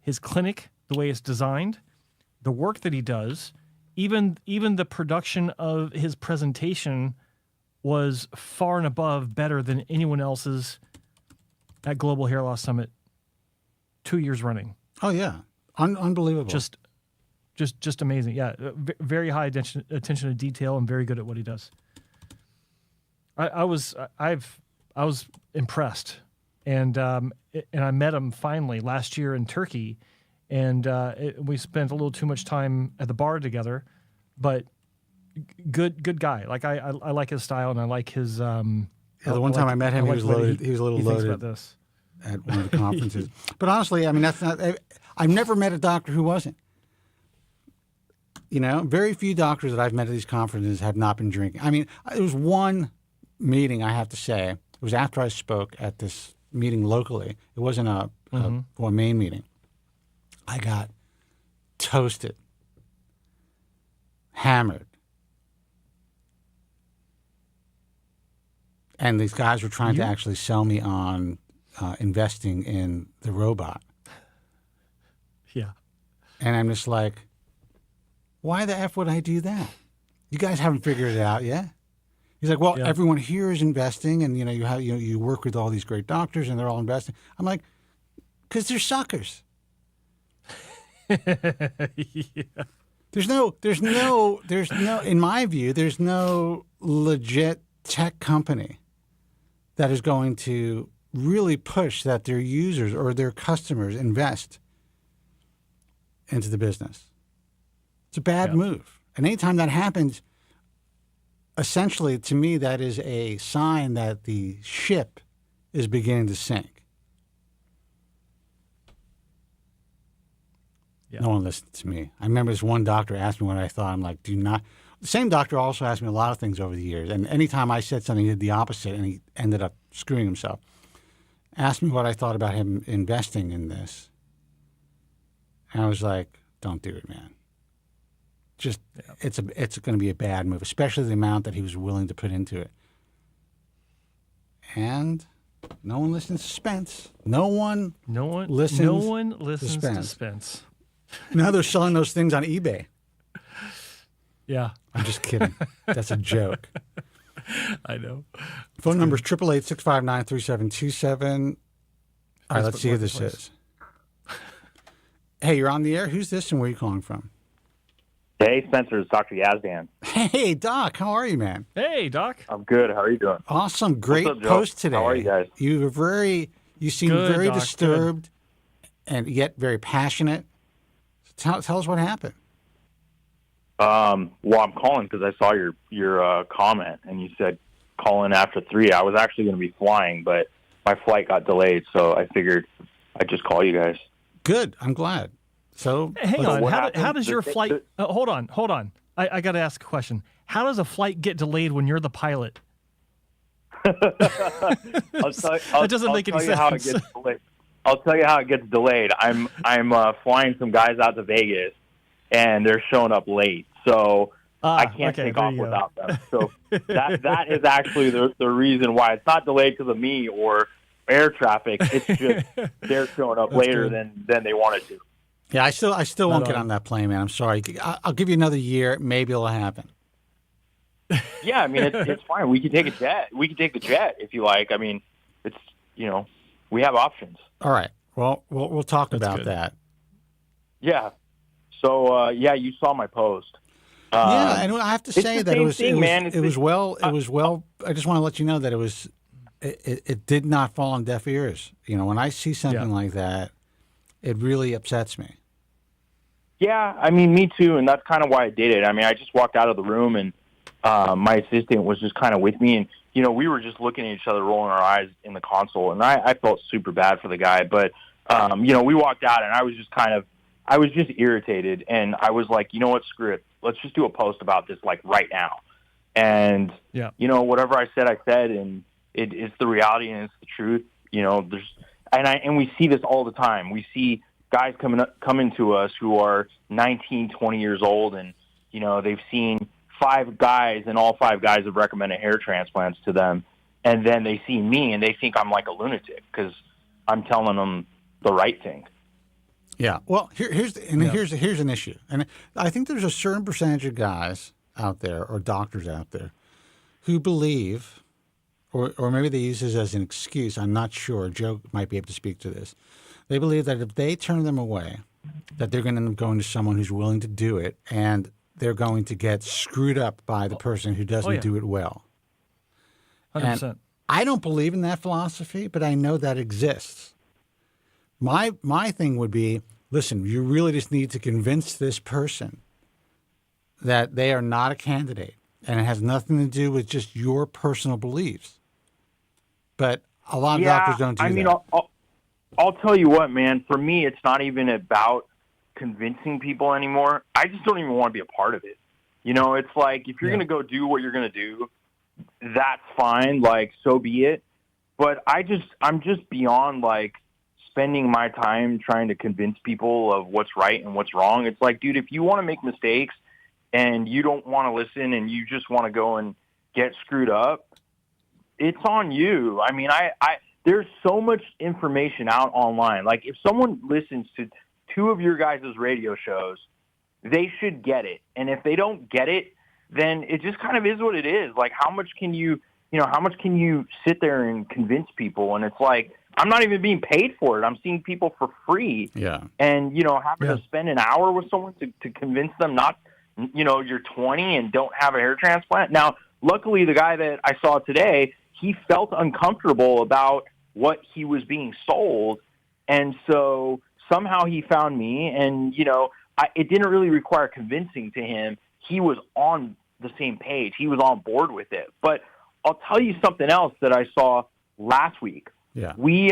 His clinic, the way it's designed, the work that he does, even the production of his presentation was far and above better than anyone else's at Global Hair Loss Summit 2 years running. Oh, yeah. Unbelievable. Just amazing. Yeah, very high attention to detail and very good at what he does. I was impressed, and I met him finally last year in Turkey, and we spent a little too much time at the bar together, but good guy. Like I like his style, and I like his. The one time I met him, he was loaded. He was a little loaded about this at one of the conferences. But honestly, I mean, that's not. I've never met a doctor who wasn't. Very few doctors that I've met at these conferences have not been drinking. I mean, there was one meeting, I have to say. It was after I spoke at this meeting locally. It wasn't a main meeting. I got toasted, hammered. And these guys were trying to actually sell me on investing in the robot. Yeah. And I'm just like, why the F would I do that? You guys haven't figured it out yet. He's like, well, everyone here is investing, and you work with all these great doctors, and they're all investing. I'm like, because they're suckers. Yeah. There's no. In my view, there's no legit tech company that is going to really push that their users or their customers invest into the business. It's a bad move. And anytime that happens, essentially, to me, that is a sign that the ship is beginning to sink. Yeah. No one listened to me. I remember this one doctor asked me what I thought. I'm like, do not. The same doctor also asked me a lot of things over the years. And anytime I said something, he did the opposite, and he ended up screwing himself. Asked me what I thought about him investing in this. And I was like, don't do it, man. just it's going to be a bad move, especially the amount that he was willing to put into it. And no one listens to Spence. No one listens to Spence. Now they're selling those things on eBay. Yeah. I'm just kidding. That's a joke. I know. Phone number is 888-659-3727. All right, let's see who this is. Hey, you're on the air. Who's this and where are you calling from? Hey, Spencer, it's Dr. Yazdan. Hey, Doc. How are you, man? Hey, Doc. I'm good. How are you doing? Awesome. Great What's up, Joe? post today. How are you guys? You seem Good, very Doc, disturbed and yet very passionate. Tell us what happened. Well, I'm calling because I saw your comment, and you said call in after 3. I was actually going to be flying, but my flight got delayed, so I figured I'd just call you guys. Good. I'm glad. So hang on. How does your flight? Hold on. I got to ask a question. How does a flight get delayed when you're the pilot? That doesn't make any sense. How it gets delayed. I'll tell you how it gets delayed. I'm flying some guys out to Vegas, and they're showing up late, so I can't take off without them. So that is actually the reason why it's not delayed because of me or air traffic. It's just they're showing up later than they wanted to. Yeah, I still won't get on that plane, man. I'm sorry. I'll give you another year. Maybe it'll happen. Yeah, I mean it's fine. We can take a jet. We can take the jet if you like. I mean, it's we have options. All right. Well, we'll talk about that. Yeah. So you saw my post. Yeah, and I have to say that it was well. I just want to let you know that it did not fall on deaf ears. When I see something like that, it really upsets me. Yeah, I mean, me too, and that's kind of why I did it. I mean, I just walked out of the room, and my assistant was just kind of with me, and we were just looking at each other, rolling our eyes in the console, and I felt super bad for the guy. But we walked out, and I was just irritated, and I was like, you know what, screw it. Let's just do a post about this like right now. And whatever I said, and it's the reality and it's the truth. And we see this all the time. We see guys coming to us who are 19, 20 years old, and they've seen 5 guys, and all 5 guys have recommended hair transplants to them, and then they see me and they think I'm like a lunatic because I'm telling them the right thing. Yeah. Well, here's an issue, and I think there's a certain percentage of guys out there or doctors out there who believe. Or maybe they use this as an excuse. I'm not sure. Joe might be able to speak to this. They believe that if they turn them away, that they're going to end up going to someone who's willing to do it, and they're going to get screwed up by the person who doesn't do it well. 100%. And I don't believe in that philosophy, but I know that exists. My thing would be, listen, you really just need to convince this person that they are not a candidate, and it has nothing to do with just your personal beliefs. But a lot of doctors don't do that. I mean, I'll tell you what, man. For me, it's not even about convincing people anymore. I just don't even want to be a part of it. It's like if you're going to go do what you're going to do, that's fine. Like, so be it. But I'm just beyond like spending my time trying to convince people of what's right and what's wrong. It's like, dude, if you want to make mistakes and you don't want to listen and you just want to go and get screwed up, it's on you. I mean, there's so much information out online. Like, if someone listens to 2 of your guys' radio shows, they should get it. And if they don't get it, then it just kind of is what it is. Like, how much can you sit there and convince people? And it's like, I'm not even being paid for it. I'm seeing people for free. Yeah. And, having to spend an hour with someone to convince them not, you're 20 and don't have a hair transplant. Now, luckily, the guy that I saw today, he felt uncomfortable about what he was being sold. And so somehow he found me, and, it didn't really require convincing to him. He was on the same page. He was on board with it. But I'll tell you something else that I saw last week. Yeah. We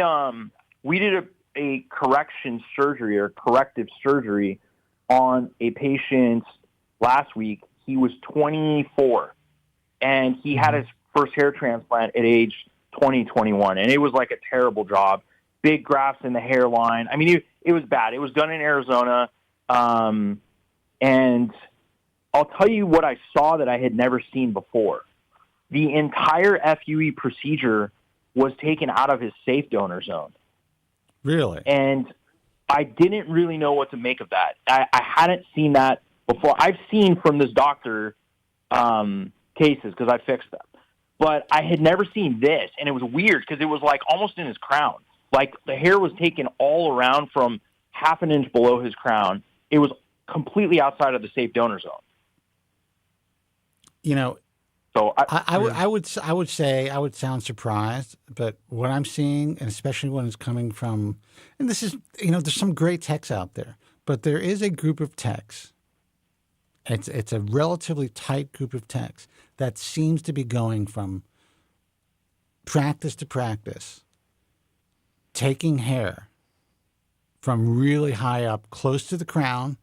did a corrective surgery on a patient last week. He was 24, and he had his first hair transplant at age 20, 21, and it was like a terrible job. Big grafts in the hairline. I mean, it was bad. It was done in Arizona, and I'll tell you what I saw that I had never seen before. The entire FUE procedure was taken out of his safe donor zone. Really? And I didn't really know what to make of that. I hadn't seen that before. I've seen from this doctor cases because I fixed them. But I had never seen this, and it was weird because it was like almost in his crown. Like the hair was taken all around from half an inch below his crown. It was completely outside of the safe donor zone. You know, so I would say I would sound surprised, but what I'm seeing, and especially when it's coming from, and this is, there's some great techs out there, but there is a group of techs. It's a relatively tight group of techs that seems to be going from practice to practice, taking hair from really high up, close to the crown,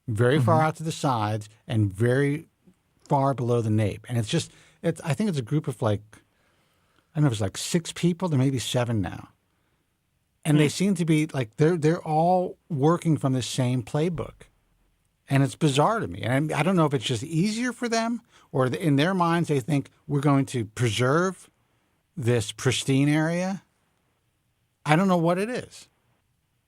very far out to the sides, and very far below the nape. And I think it's a group of I don't know if it's like 6 people, there may be 7 now. And they seem to be they're all working from the same playbook. And it's bizarre to me. And I don't know if it's just easier for them or in their minds they think we're going to preserve this pristine area. I don't know what it is.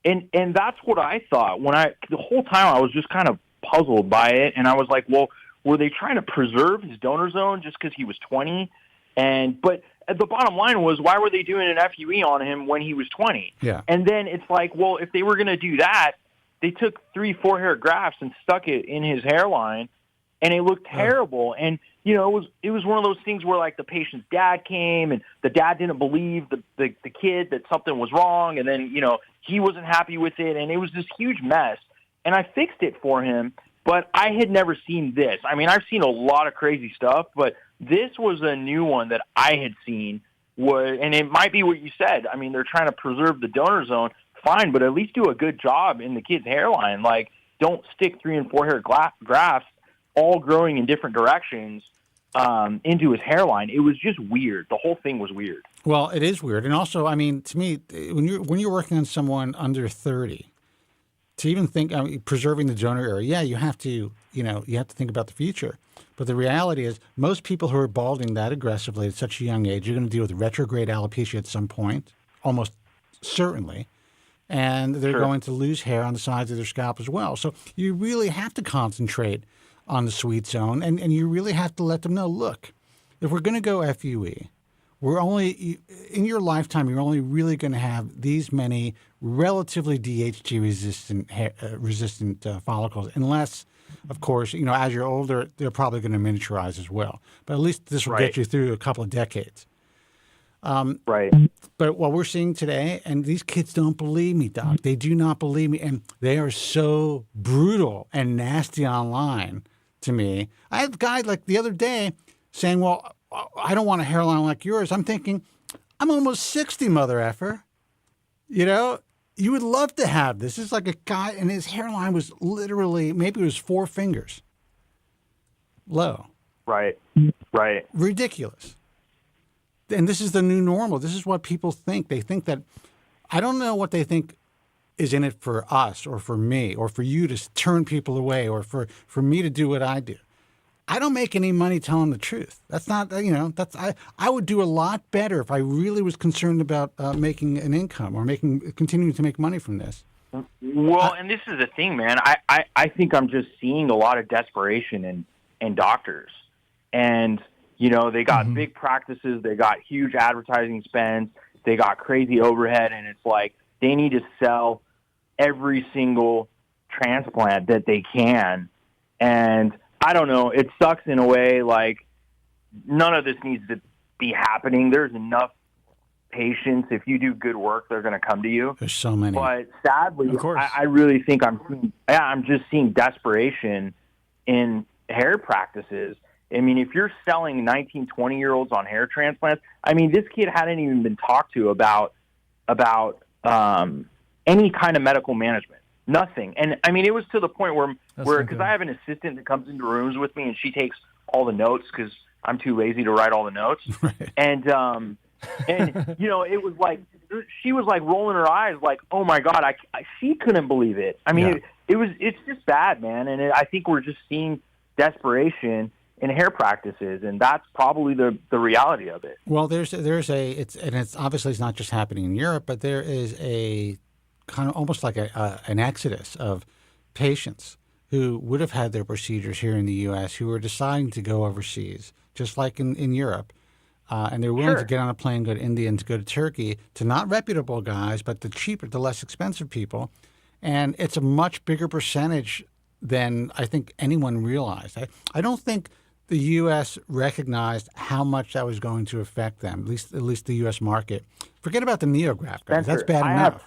And that's what I thought. The whole time I was just kind of puzzled by it. And I was like, well, were they trying to preserve his donor zone just because he was 20? But the bottom line was, why were they doing an FUE on him when he was 20? Yeah. And then it's like, well, if they were going to do that, they took 3-4 hair grafts and stuck it in his hairline, and it looked terrible. And it was one of those things where the patient's dad came, and the dad didn't believe the kid that something was wrong, and then he wasn't happy with it, and it was this huge mess. And I fixed it for him, but I had never seen this. I mean, I've seen a lot of crazy stuff, but this was a new one that I had seen. And it might be what you said. I mean, they're trying to preserve the donor zone. Fine, but at least do a good job in the kid's hairline. Don't stick 3 and 4 hair grafts all growing in different directions into his hairline. It was just weird. The whole thing was weird. Well, it is weird. And also, I mean, to me, when you're working on someone under 30, to even think preserving the donor area, you have to think about the future. But the reality is most people who are balding that aggressively at such a young age, you're going to deal with retrograde alopecia at some point, almost certainly. And they're going to lose hair on the sides of their scalp as well. So you really have to concentrate on the sweet zone, and you really have to let them know, look, if we're going to go FUE, in your lifetime, you're only really going to have these many relatively DHT-resistant follicles, unless, of course, as you're older, they're probably going to miniaturize as well. But at least this will get you through a couple of decades. Right. But what we're seeing today, and these kids don't believe me, Doc. They do not believe me, and they are so brutal and nasty online to me. I had a guy the other day saying, well, I don't want a hairline like yours. I'm thinking, I'm almost 60, mother effer. You would love to have this. This is like a guy, and his hairline was literally, maybe it was 4 fingers low. Right. Ridiculous. And this is the new normal. This is what people think. They think that, I don't know what they think is in it for us or for me or for you to turn people away or for me to do what I do. I don't make any money telling the truth. That's not, I would do a lot better if I really was concerned about making an income or continuing to make money from this. Well, and this is the thing, man. I think I'm just seeing a lot of desperation in doctors. And they got big practices, they got huge advertising spends, they got crazy overhead, and it's like they need to sell every single transplant that they can. And I don't know, it sucks in a way. None of this needs to be happening. There's enough patients. If you do good work, they're going to come to you. There's so many. But sadly, I really think I'm just seeing desperation in hair practices. I mean, if you're selling 19, 20-year-olds on hair transplants, I mean, this kid hadn't even been talked to about any kind of medical management. Nothing. And, I mean, it was to the point where because I have an assistant that comes into rooms with me, and she takes all the notes because I'm too lazy to write all the notes. Right. And it was like she was, rolling her eyes like, oh, my God, she couldn't believe it. I mean, it's just bad, man. And I think we're just seeing desperation in hair practices, and that's probably the reality of it. Well, it's obviously it's not just happening in Europe, but there is a kind of almost like an exodus of patients who would have had their procedures here in the U.S. who are deciding to go overseas, just like in Europe, and they're willing to get on a plane, go to India, and to go to Turkey, to not reputable guys, but the cheaper, the less expensive people, and it's a much bigger percentage than I think anyone realized. I don't think the U.S. recognized how much that was going to affect them, at least the U.S. market. Forget about the neograph guys. That's bad enough.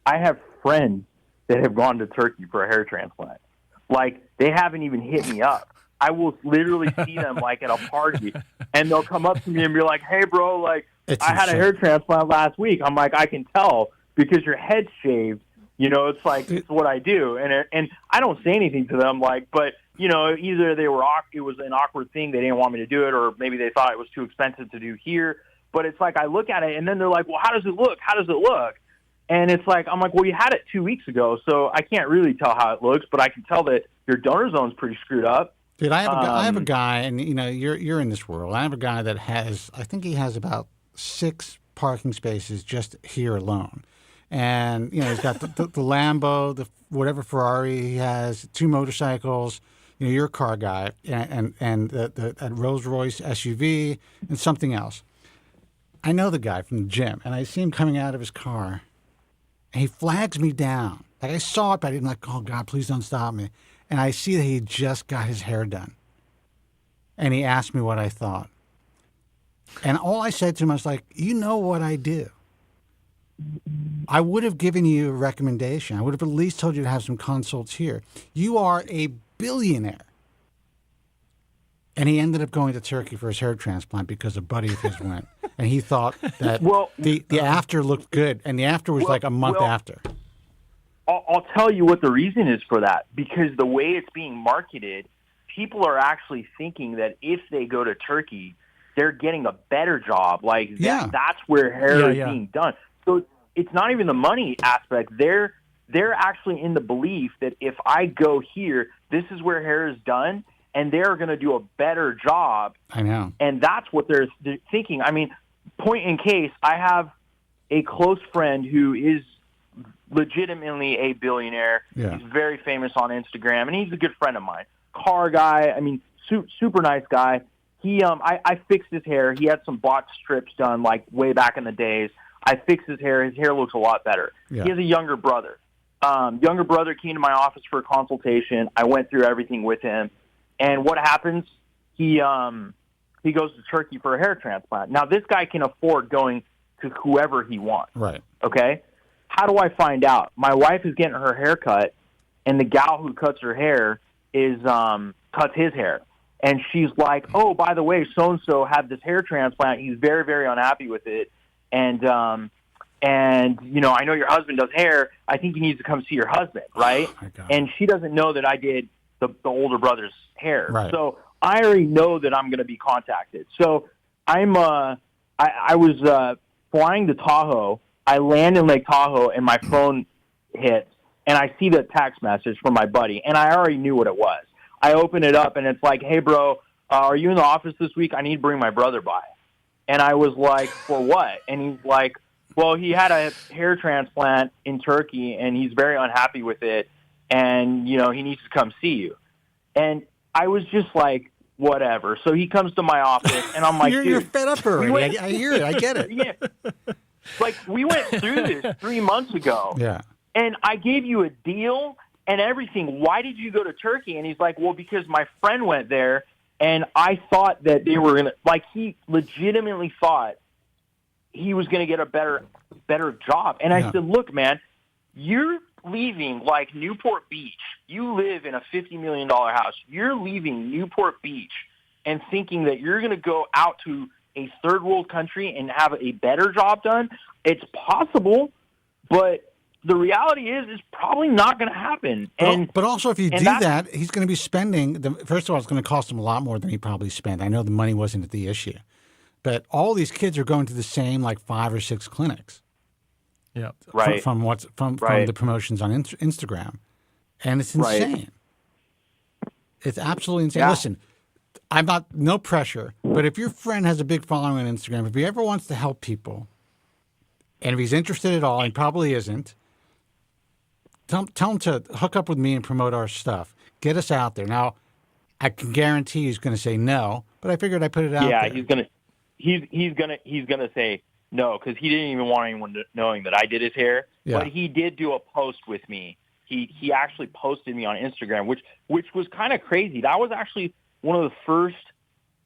I have friends that have gone to Turkey for a hair transplant. Like, they haven't even hit me up. I will literally see them, like, at a party, and they'll come up to me and be like, hey, bro, like, I had a hair transplant last week. I'm like, I can tell because your head's shaved. You know, it's like, it's what I do. And I don't say anything to them, like, but, you know, either it was an awkward thing, they didn't want me to do it, or maybe they thought it was too expensive to do here. But it's like, I look at it, and then they're like, well, how does it look? How does it look? And it's like, I'm like, well, you had it 2 weeks ago, so I can't really tell how it looks, but I can tell that your donor zone's pretty screwed up. Dude, I have a guy, and, you know, you're in this world. I have a guy that I think he has about 6 parking spaces just here alone. And, you know, he's got the Lambo, the whatever Ferrari he has, 2 motorcycles. You know, you're a car guy, and the Rolls Royce SUV and something else. I know the guy from the gym, and I see him coming out of his car, and he flags me down. Like, I saw it, but I didn't like, oh, God, please don't stop me. And I see that he just got his hair done. And he asked me what I thought. And all I said to him, I was like, you know what I do. I would have given you a recommendation. I would have at least told you to have some consults here. You are a billionaire. And he ended up going to Turkey for his hair transplant because a buddy of his went. And he thought that the after looked good. And the after was like a month after. I'll tell you what the reason is for that. Because the way it's being marketed, people are actually thinking that if they go to Turkey, they're getting a better job. Like, that's where hair is being done. So it's not even the money aspect. They're actually in the belief that if I go here, this is where hair is done, and they're going to do a better job. I know. And that's what they're thinking. I mean, point in case, I have a close friend who is legitimately a billionaire. Yeah. He's very famous on Instagram, and he's a good friend of mine. Car guy. I mean, super nice guy. He, I fixed his hair. He had some botched strips done, like, way back in the days. I fixed his hair. His hair looks a lot better. Yeah. He has a younger brother. Younger brother came to my office for a consultation. I went through everything with him. And what happens? He goes to Turkey for a hair transplant. Now, this guy can afford going to whoever he wants. Right. Okay? How do I find out? My wife is getting her hair cut, and the gal who cuts her hair is cuts his hair. And she's like, oh, by the way, so-and-so had this hair transplant. He's very, very unhappy with it. And you know, I know your husband does hair. I think you need to come see your husband, right? And she doesn't know that I did the older brother's hair. Right. So I already know that I'm going to be contacted. So I was flying to Tahoe. I land in Lake Tahoe, and my phone hits, and I see the text message from my buddy, and I already knew what it was. I open it up, and it's like, hey, bro, are you in the office this week? I need to bring my brother by. And I was like, for what? And he's like, well, he had a hair transplant in Turkey, and he's very unhappy with it, and, you know, he needs to come see you. And I was just like, whatever. So he comes to my office, and I'm like, you're fed up already. I hear it. I get it. Yeah. Like, we went through this 3 months ago. Yeah. And I gave you a deal and everything. Why did you go to Turkey? And he's like, well, because my friend went there, and I thought that they were going to, like, he legitimately thought he was going to get a better job. And I said, look, man, you're leaving, like, Newport Beach. You live in a $50 million house. You're leaving Newport Beach and thinking that you're going to go out to a third world country and have a better job done. It's possible, but the reality is it's probably not going to happen. But also, if you do that, he's going to be spending, first of all, it's going to cost him a lot more than he probably spent. I know the money wasn't the issue. But all these kids are going to the same, like, 5 or 6 clinics. Yeah. Right. From the promotions on Instagram. And it's insane. It's absolutely insane. Yeah. Listen, I'm not, no pressure, but if your friend has a big following on Instagram, if he ever wants to help people, and if he's interested at all, and probably isn't, tell him to hook up with me and promote our stuff. Get us out there. Now, I can guarantee he's going to say no, but I figured I'd put it out there. He's gonna say no because he didn't even want anyone knowing that I did his hair. Yeah. But he did do a post with me. He actually posted me on Instagram, which was kind of crazy. That was actually one of the first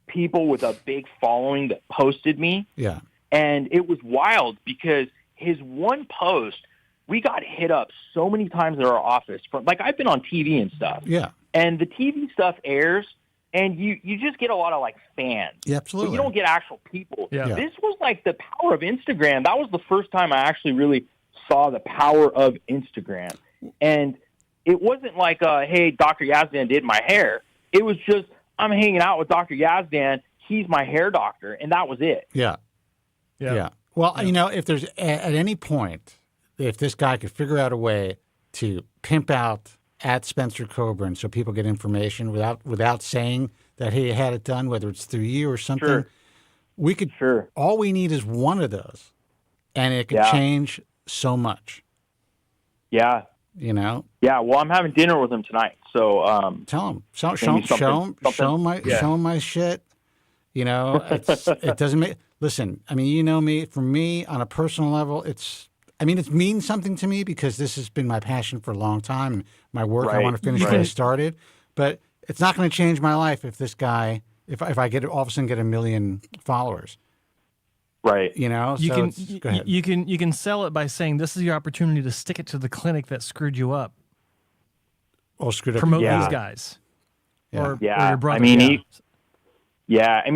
people with a big following that posted me. Yeah. And it was wild because his one post, we got hit up so many times at our office. Like, I've been on TV and stuff. Yeah. And the TV stuff airs, and you just get a lot of, like, fans. Yeah, absolutely. But you don't get actual people. Yeah. This was, like, the power of Instagram. That was the first time I actually really saw the power of Instagram. And it wasn't like, hey, Dr. Yazdan did my hair. It was just, I'm hanging out with Dr. Yazdan. He's my hair doctor, and that was it. Yeah. Yeah. Well, you know, if there's at any point, if this guy could figure out a way to pimp out at Spencer Kobren so people get information without saying that he had it done, whether it's through you or something, we could. Sure. All we need is one of those, and it could change so much. Yeah. You know. Yeah. Well, I'm having dinner with him tonight, so tell him, show him my shit. You know, it doesn't make. Listen, I mean, you know me. For me, on a personal level, it means something to me because this has been my passion for a long time. And my work, I want to finish what I started. But it's not going to change my life if this guy, if I get all of a sudden get 1 million followers. Right. You know, you so can go ahead. you can sell it by saying this is your opportunity to stick it to the clinic that screwed you up. Oh, screwed up. Promote these guys. Yeah. Or your brother. I mean,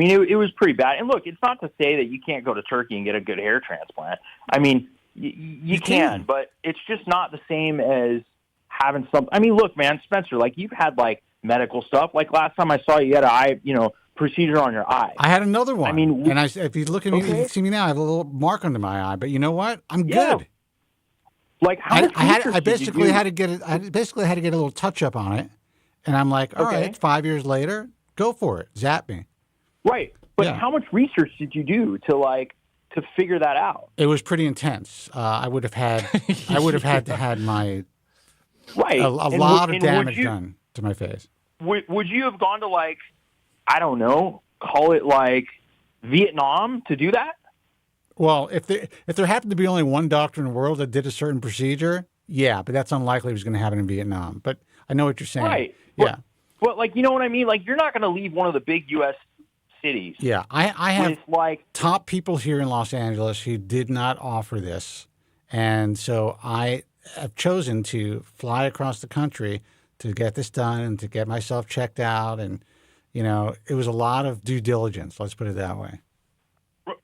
it was pretty bad. And look, it's not to say that you can't go to Turkey and get a good hair transplant. I mean, you can, but it's just not the same as having some. I mean, look, man, Spencer, like you've had like medical stuff. Like last time I saw you, had an eye, procedure on your eye. I had another one. I mean, if you look at me, you can see me now. I have a little mark under my eye, but you know what? I'm good. Like how much I basically had to get it. I basically had to get a little touch up on it, and I'm like, all right, 5 years later, go for it, zap me. Right, but how much research did you do to figure that out? It was pretty intense. I would have had to had my a lot of damage done to my face. Would you have gone to I don't know, call it Vietnam to do that? Well, if there happened to be only one doctor in the world that did a certain procedure, yeah, but that's unlikely it was going to happen in Vietnam. But I know what you're saying. Right. Yeah. But you know what I mean? You're not going to leave one of the big U.S. cities. Yeah, I have top people here in Los Angeles who did not offer this, and so I have chosen to fly across the country to get this done and to get myself checked out, and it was a lot of due diligence. Let's put it that way.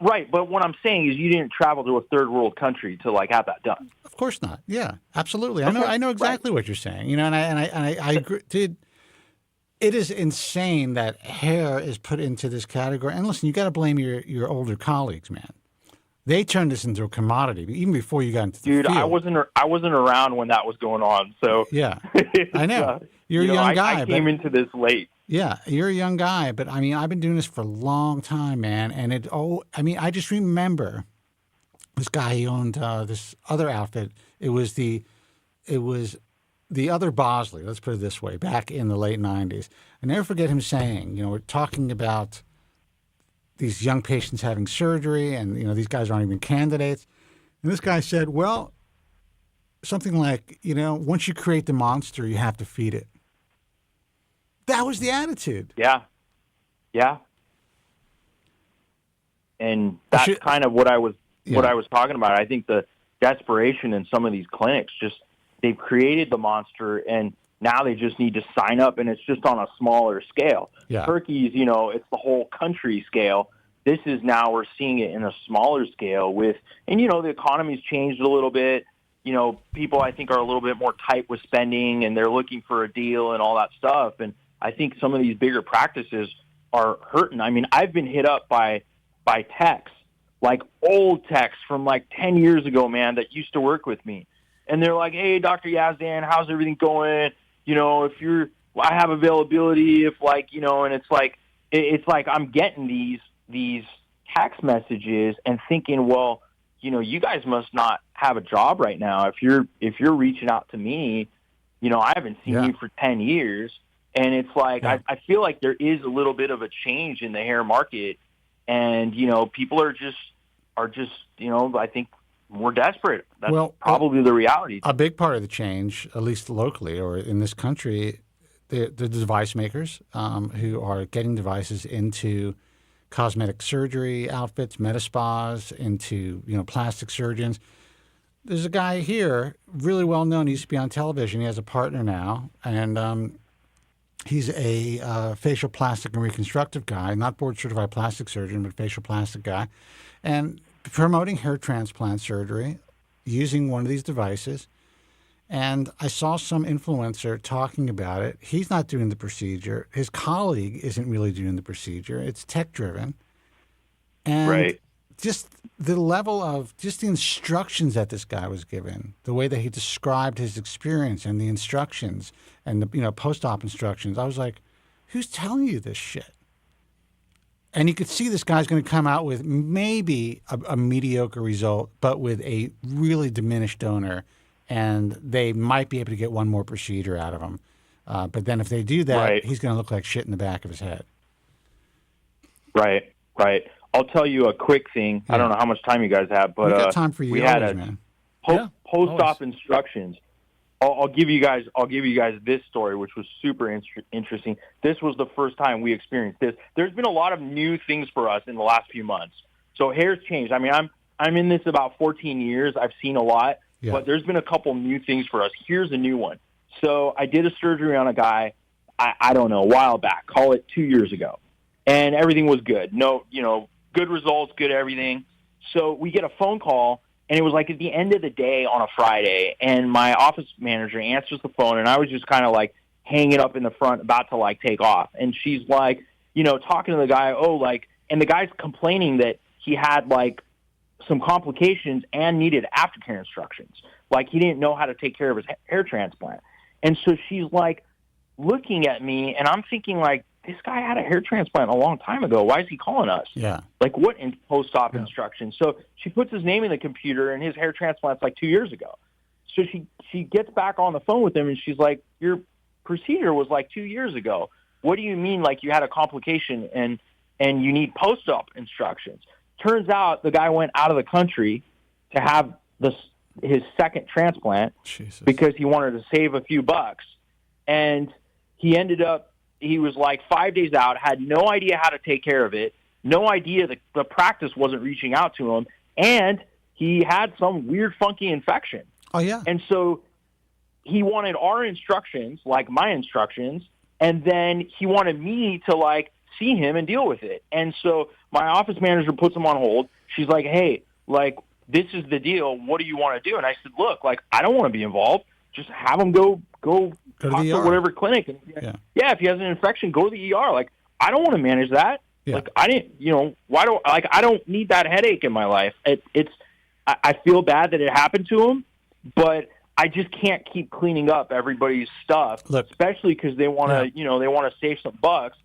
Right, but what I'm saying is you didn't travel to a third world country to have that done. Of course not. Yeah, absolutely. I know exactly what you're saying. And I agree. Dude, it is insane that hair is put into this category. And listen, you got to blame your older colleagues, man. They turned this into a commodity even before you got into the field. I wasn't around when that was going on. So yeah, I know. You're a young guy. I came into this late. Yeah, you're a young guy, but I mean, I've been doing this for a long time, man. And I just remember this guy. He owned this other outfit. It was the other Bosley. Let's put it this way. Back in the late '90s, I never forget him saying, we're talking about these young patients having surgery, and these guys aren't even candidates. And this guy said, well, something like, once you create the monster, you have to feed it. That was the attitude. Yeah. Yeah. And that's kind of what I was talking about. I think the desperation in some of these clinics, they've created the monster and now they just need to sign up, and it's just on a smaller scale. Yeah. Turkey's, it's the whole country scale. This is now we're seeing it in a smaller scale and the economy's changed a little bit. People I think are a little bit more tight with spending and they're looking for a deal and all that stuff. And I think some of these bigger practices are hurting. I mean, I've been hit up by techs, old techs from 10 years ago, man, that used to work with me. And they're like, hey, Dr. Yazdan, how's everything going? If you're I have availability if like, you know, and it's like I'm getting these text messages and thinking, well, you know, you guys must not have a job right now. If you're reaching out to me, you know, I haven't seen you for 10 years. And it's like, I feel like there is a little bit of a change in the hair market, and, you know, people are just, you know, I think more desperate. That's probably the reality. A big part of the change, at least locally or in this country, the device makers who are getting devices into cosmetic surgery outfits, med spas, into, you know, plastic surgeons. There's a guy here, really well known. He used to be on television. He has a partner now, and he's a facial plastic and reconstructive guy, not board-certified plastic surgeon, but facial plastic guy, and promoting hair transplant surgery using one of these devices. And I saw some influencer talking about it. He's not doing the procedure. His colleague isn't really doing the procedure. It's tech-driven. And just the level of just the instructions that this guy was given, the way that he described his experience and the instructions and the, you know, post-op instructions, I was like, who's telling you this shit? And you could see this guy's going to come out with maybe a mediocre result, but with a really diminished donor, and they might be able to get one more procedure out of him. But then if they do that, he's going to look like shit in the back of his head. Right. I'll tell you a quick thing. I don't know how much time you guys have, but we got time for you we had always, man. Post-op instructions. I'll give you guys this story, which was super interesting. This was the first time we experienced this. There's been a lot of new things for us in the last few months. So hair's changed. I mean, I'm in this about 14 years. I've seen a lot, but there's been a couple new things for us. Here's a new one. So I did a surgery on a guy, I don't know, a while back, call it 2 years ago, and everything was good. No, you know, good results, good everything. So we get a phone call, and it was like at the end of the day on a Friday, and my office manager answers the phone, and I was just kind of like hanging up in the front about to like take off. And she's like, you know, talking to the guy, and the guy's complaining that he had like some complications and needed aftercare instructions. Like he didn't know how to take care of his hair transplant. And so she's like looking at me, and I'm thinking like, this guy had a hair transplant a long time ago. Why is he calling us? Yeah. Like what in post-op instructions? So she puts his name in the computer, and his hair transplant's like 2 years ago. So she gets back on the phone with him, and she's like, your procedure was like 2 years ago. What do you mean like you had a complication and you need post-op instructions? Turns out the guy went out of the country to have his second transplant because he wanted to save a few bucks. And he was like 5 days out, had no idea how to take care of it, no idea that the practice wasn't reaching out to him, and he had some weird, funky infection. Oh, yeah. And so he wanted our instructions, like my instructions, and then he wanted me to, like, see him and deal with it. And so my office manager puts him on hold. She's like, hey, like, this is the deal. What do you want to do? And I said, look, like, I don't want to be involved. Just have him go to the ER. Whatever clinic. And, if he has an infection, go to the ER. Like, I don't want to manage that. Yeah. Like, I didn't, you know, I don't need that headache in my life. I feel bad that it happened to him, but I just can't keep cleaning up everybody's stuff, especially because they want to, you know, they want to save some bucks.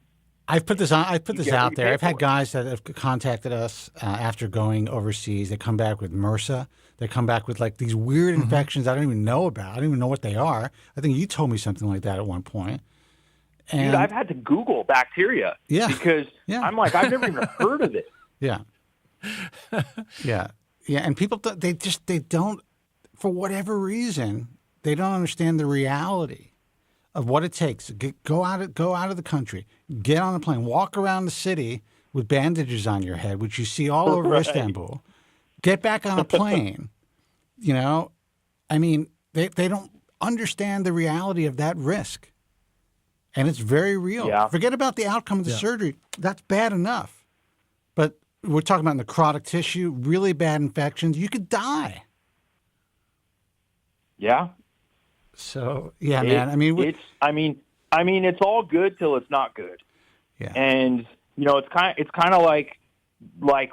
I've put this out there. I've had guys that have contacted us after going overseas. They come back with MRSA. They come back with like these weird infections I don't even know about. I don't even know what they are. I think you told me something like that at one point. And dude, I've had to Google bacteria because I'm like, I've never even heard of it. Yeah. And people, they don't, for whatever reason, they don't understand the reality of what it takes. Go out of the country, get on a plane, walk around the city with bandages on your head, which you see all over Istanbul. Get back on a plane. You know, I mean, they don't understand the reality of that risk. And it's very real. Yeah. Forget about the outcome of the surgery. That's bad enough. But we're talking about necrotic tissue, really bad infections. You could die. Yeah. So, man. I mean, it's all good till it's not good. Yeah. And you know, it's kind of like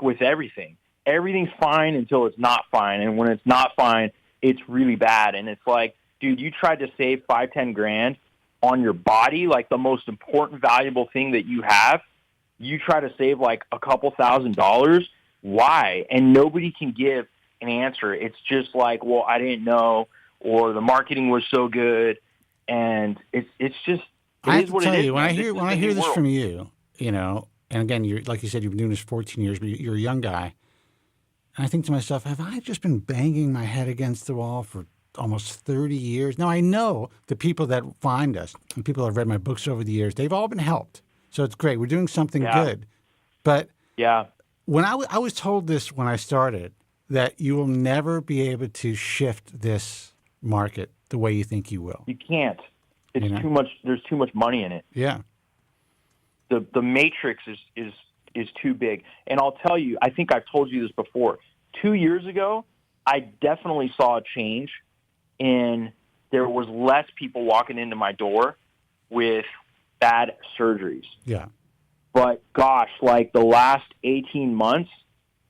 with everything. Everything's fine until it's not fine, and when it's not fine, it's really bad. And it's like, dude, you tried to save $5-10 grand, on your body, like the most important, valuable thing that you have, you try to save like a couple $1,000s. Why? And nobody can give an answer. It's just like, well, I didn't know, or the marketing was so good, and it's just. I have to tell you, when I hear this from you, you know, and again, you're like you said, you've been doing this 14 years, but you're a young guy. And I think to myself, have I just been banging my head against the wall for almost 30 years? Now, I know the people that find us and people that have read my books over the years, they've all been helped. So it's great. We're doing something good. But when I was told this when I started, that you will never be able to shift this market the way you think you will. You can't. It's too much. There's too much money in it. Yeah. The matrix is too big. And I'll tell you, I think I've told you this before. 2 years ago, I definitely saw a change in there was less people walking into my door with bad surgeries. Yeah. But gosh, like the last 18 months,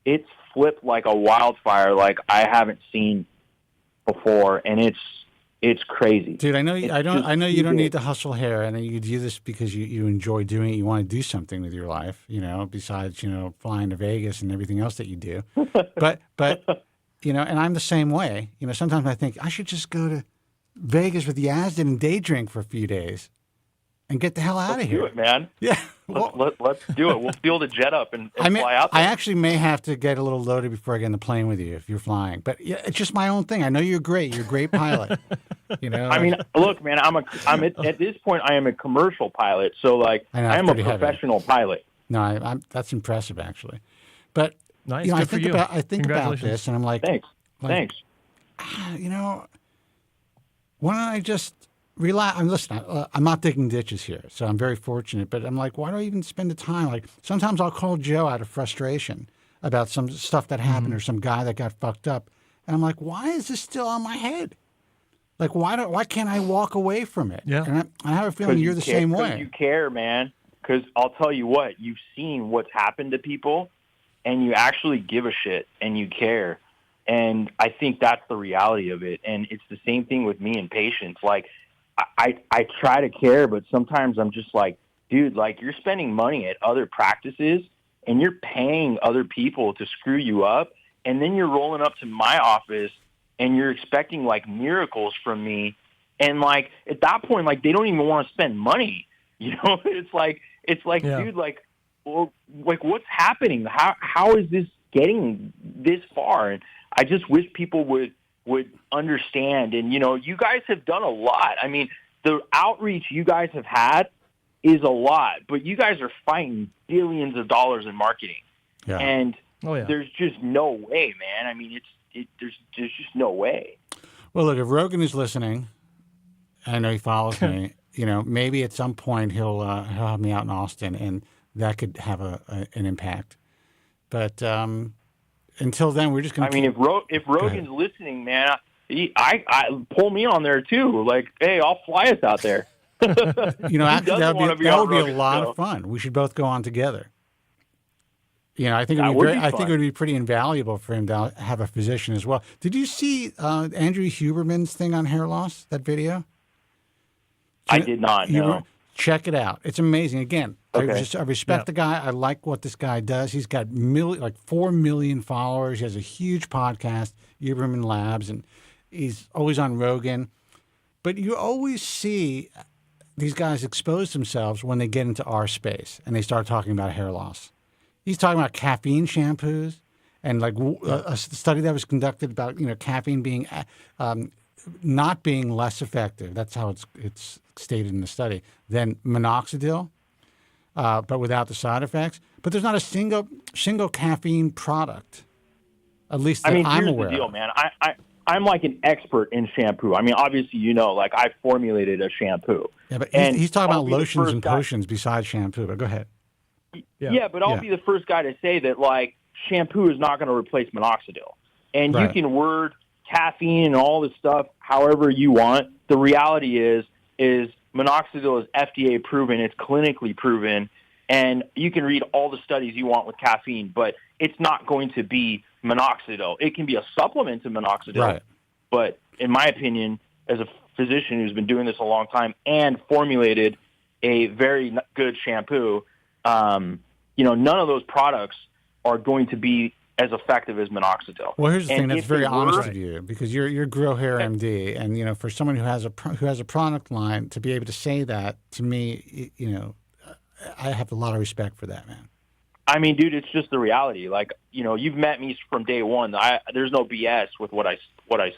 it's flipped like a wildfire like I haven't seen before, and it's crazy. Dude, I know you don't need to hustle hair. I know you do this because you enjoy doing it. You want to do something with your life, you know, besides, you know, flying to Vegas and everything else that you do. But you know, and I'm the same way. You know, sometimes I think I should just go to Vegas with Yazdan and day drink for a few days and get the hell out of here. Let's do it, man. Yeah. Let's do it. We'll fuel the jet up and fly out there. I actually may have to get a little loaded before I get in the plane with you if you're flying. But yeah, it's just my own thing. I know you're great. You're a great pilot. You know. I mean, look, man. I'm at this point. I am a commercial pilot, so like I am a professional pilot. No, that's impressive actually. But nice. You know, Good I think about this, and I'm like, thanks. You know, why don't I just relax? Listen, I'm not digging ditches here, so I'm very fortunate. But I'm like, why do I even spend the time? Like, sometimes I'll call Joe out of frustration about some stuff that happened or some guy that got fucked up, and I'm like, why is this still on my head? Like, why can't I walk away from it? Yeah. And I have a feeling you're the same way. You care, man. Because I'll tell you what, you've seen what's happened to people, and you actually give a shit, and you care. And I think that's the reality of it. And it's the same thing with me and patients. Like, I try to care, but sometimes I'm just like, dude, like you're spending money at other practices and you're paying other people to screw you up. And then you're rolling up to my office and you're expecting like miracles from me. And like at that point, like they don't even want to spend money. You know, it's like, dude, like, well, like what's happening? How is this getting this far? And I just wish people would understand. And, you know, you guys have done a lot. I mean, the outreach you guys have had is a lot, but you guys are fighting billions of dollars in marketing. Yeah. And there's just no way, man. I mean, there's just no way. Well, look, if Rogan is listening, I know he follows me, you know, maybe at some point he'll have me out in Austin, and that could have an impact. But until then, we're just going to. I mean, if Rogan's listening, man, I pull me on there too. Like, hey, I'll fly us out there. You know, actually, that would be a lot of fun. We should both go on together. You know, I think it would be pretty invaluable for him to have a physician as well. Did you see Andrew Huberman's thing on hair loss? That video? I did not. No. Check it out. It's amazing. Again, okay. I respect the guy. I like what this guy does. He's got 4 million followers. He has a huge podcast, Huberman Labs, and he's always on Rogan. But you always see these guys expose themselves when they get into our space and they start talking about hair loss. He's talking about caffeine shampoos and like a study that was conducted about, you know, caffeine being not being less effective. That's how it's stated in the study than minoxidil, but without the side effects. But there's not a single caffeine product, at least that I'm aware of. Here's the deal, man. I'm like an expert in shampoo. I mean, obviously, you know, like I formulated a shampoo. Yeah, but he's talking about lotions and potions besides shampoo. But go ahead. Yeah, but I'll be the first guy to say that, like, shampoo is not going to replace minoxidil. And you can word caffeine and all this stuff however you want. The reality is minoxidil is FDA proven. It's clinically proven. And you can read all the studies you want with caffeine, but it's not going to be minoxidil. It can be a supplement to minoxidil. Right. But in my opinion, as a physician who's been doing this a long time and formulated a very good shampoo, none of those products are going to be as effective as minoxidil. Well, here's the thing. And That's if very they honest were- of you, because you're Grow Hair MD, and for someone who has a product line to be able to say that to me, I have a lot of respect for that, man. I mean, dude, it's just the reality. Like, you've met me from day one. There's no BS with what I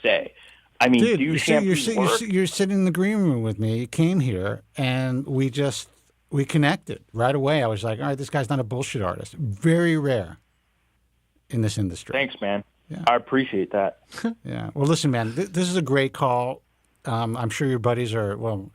say. I mean, Dude, do shampoos work? you're sitting in the green room with me. You came here, and we connected right away. I was like, all right, this guy's not a bullshit artist. Very rare in this industry. Thanks, man. Yeah. I appreciate that. Yeah. Well, listen, man, this is a great call. I'm sure your buddies are. Well,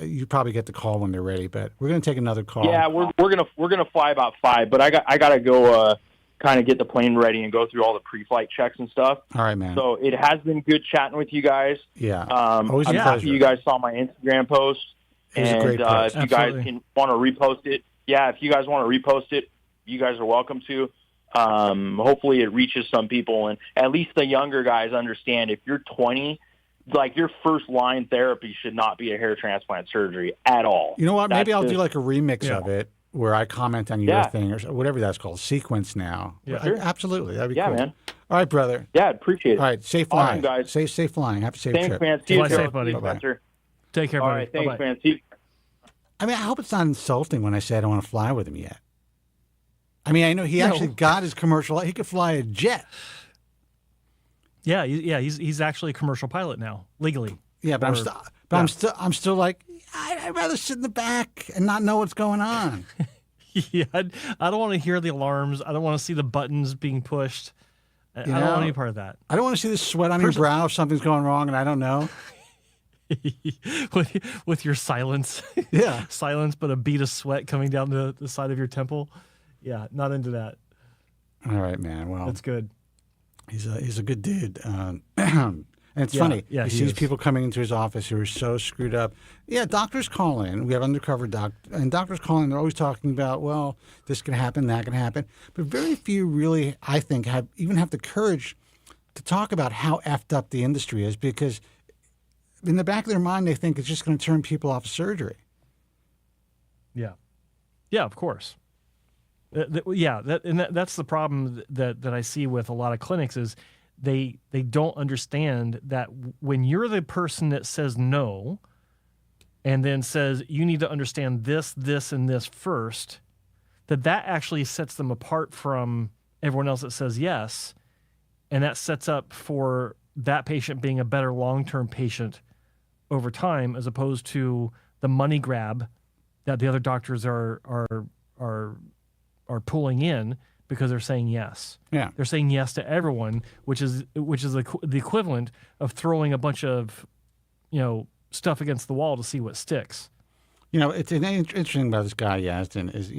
you probably get the call when they're ready. But we're going to take another call. Yeah, we're gonna fly about 5, but I gotta go kind of get the plane ready and go through all the pre-flight checks and stuff. All right, man. So it has been good chatting with you guys. Yeah. Always I'm happy you guys saw my Instagram post. It was a great post. If you guys want to repost it, if you guys want to repost it, you guys are welcome to. Hopefully it reaches some people, and at least the younger guys understand if you're 20, like your first line therapy should not be a hair transplant surgery at all. You know what? Maybe That's I'll do like a remix of it where I comment on your Yeah. thing or whatever that's called, sequence now. Yeah. Sure. Absolutely. That'd be cool. Yeah, man. All right, brother. Yeah, appreciate it. All right, safe Awesome, flying. guys. Safe flying. Have a safe Thanks, trip. man. See you, Fly safe, buddy. Bye-bye. Spencer. Take care, All buddy. right, thanks, Bye-bye. man. See you. I mean, I hope it's not insulting when I say I don't want to fly with him yet. I mean, I know he actually got his commercial. He could fly a jet. Yeah, he's actually a commercial pilot now, legally. Yeah, but I'm still like, I'd rather sit in the back and not know what's going on. Yeah, I don't want to hear the alarms. I don't want to see the buttons being pushed. I don't want any part of that. I don't want to see the sweat on your brow if something's going wrong and I don't know. with your silence. Yeah. Silence, but a bead of sweat coming down the side of your temple. Yeah, not into that. All right, man. Well, that's good. He's a good dude. And it's funny. Yeah, he he sees is. people coming into his office who are so screwed up. Yeah, doctors call in. We have undercover and doctors call in. They're always talking about, well, this can happen, that can happen. But very few really, I think, have the courage to talk about how effed up the industry is, because in the back of their mind, they think it's just going to turn people off of surgery. Yeah. Yeah, of course. That's the problem that I see with a lot of clinics is they don't understand that when you're the person that says no and then says you need to understand this, and this first, that actually sets them apart from everyone else that says yes, and that sets up for that patient being a better long-term patient over time, as opposed to the money grab that the other doctors are pulling in because they're saying yes. Yeah, they're saying yes to everyone, which is the equivalent of throwing a bunch of stuff against the wall to see what sticks. It's interesting about this guy Yazdan is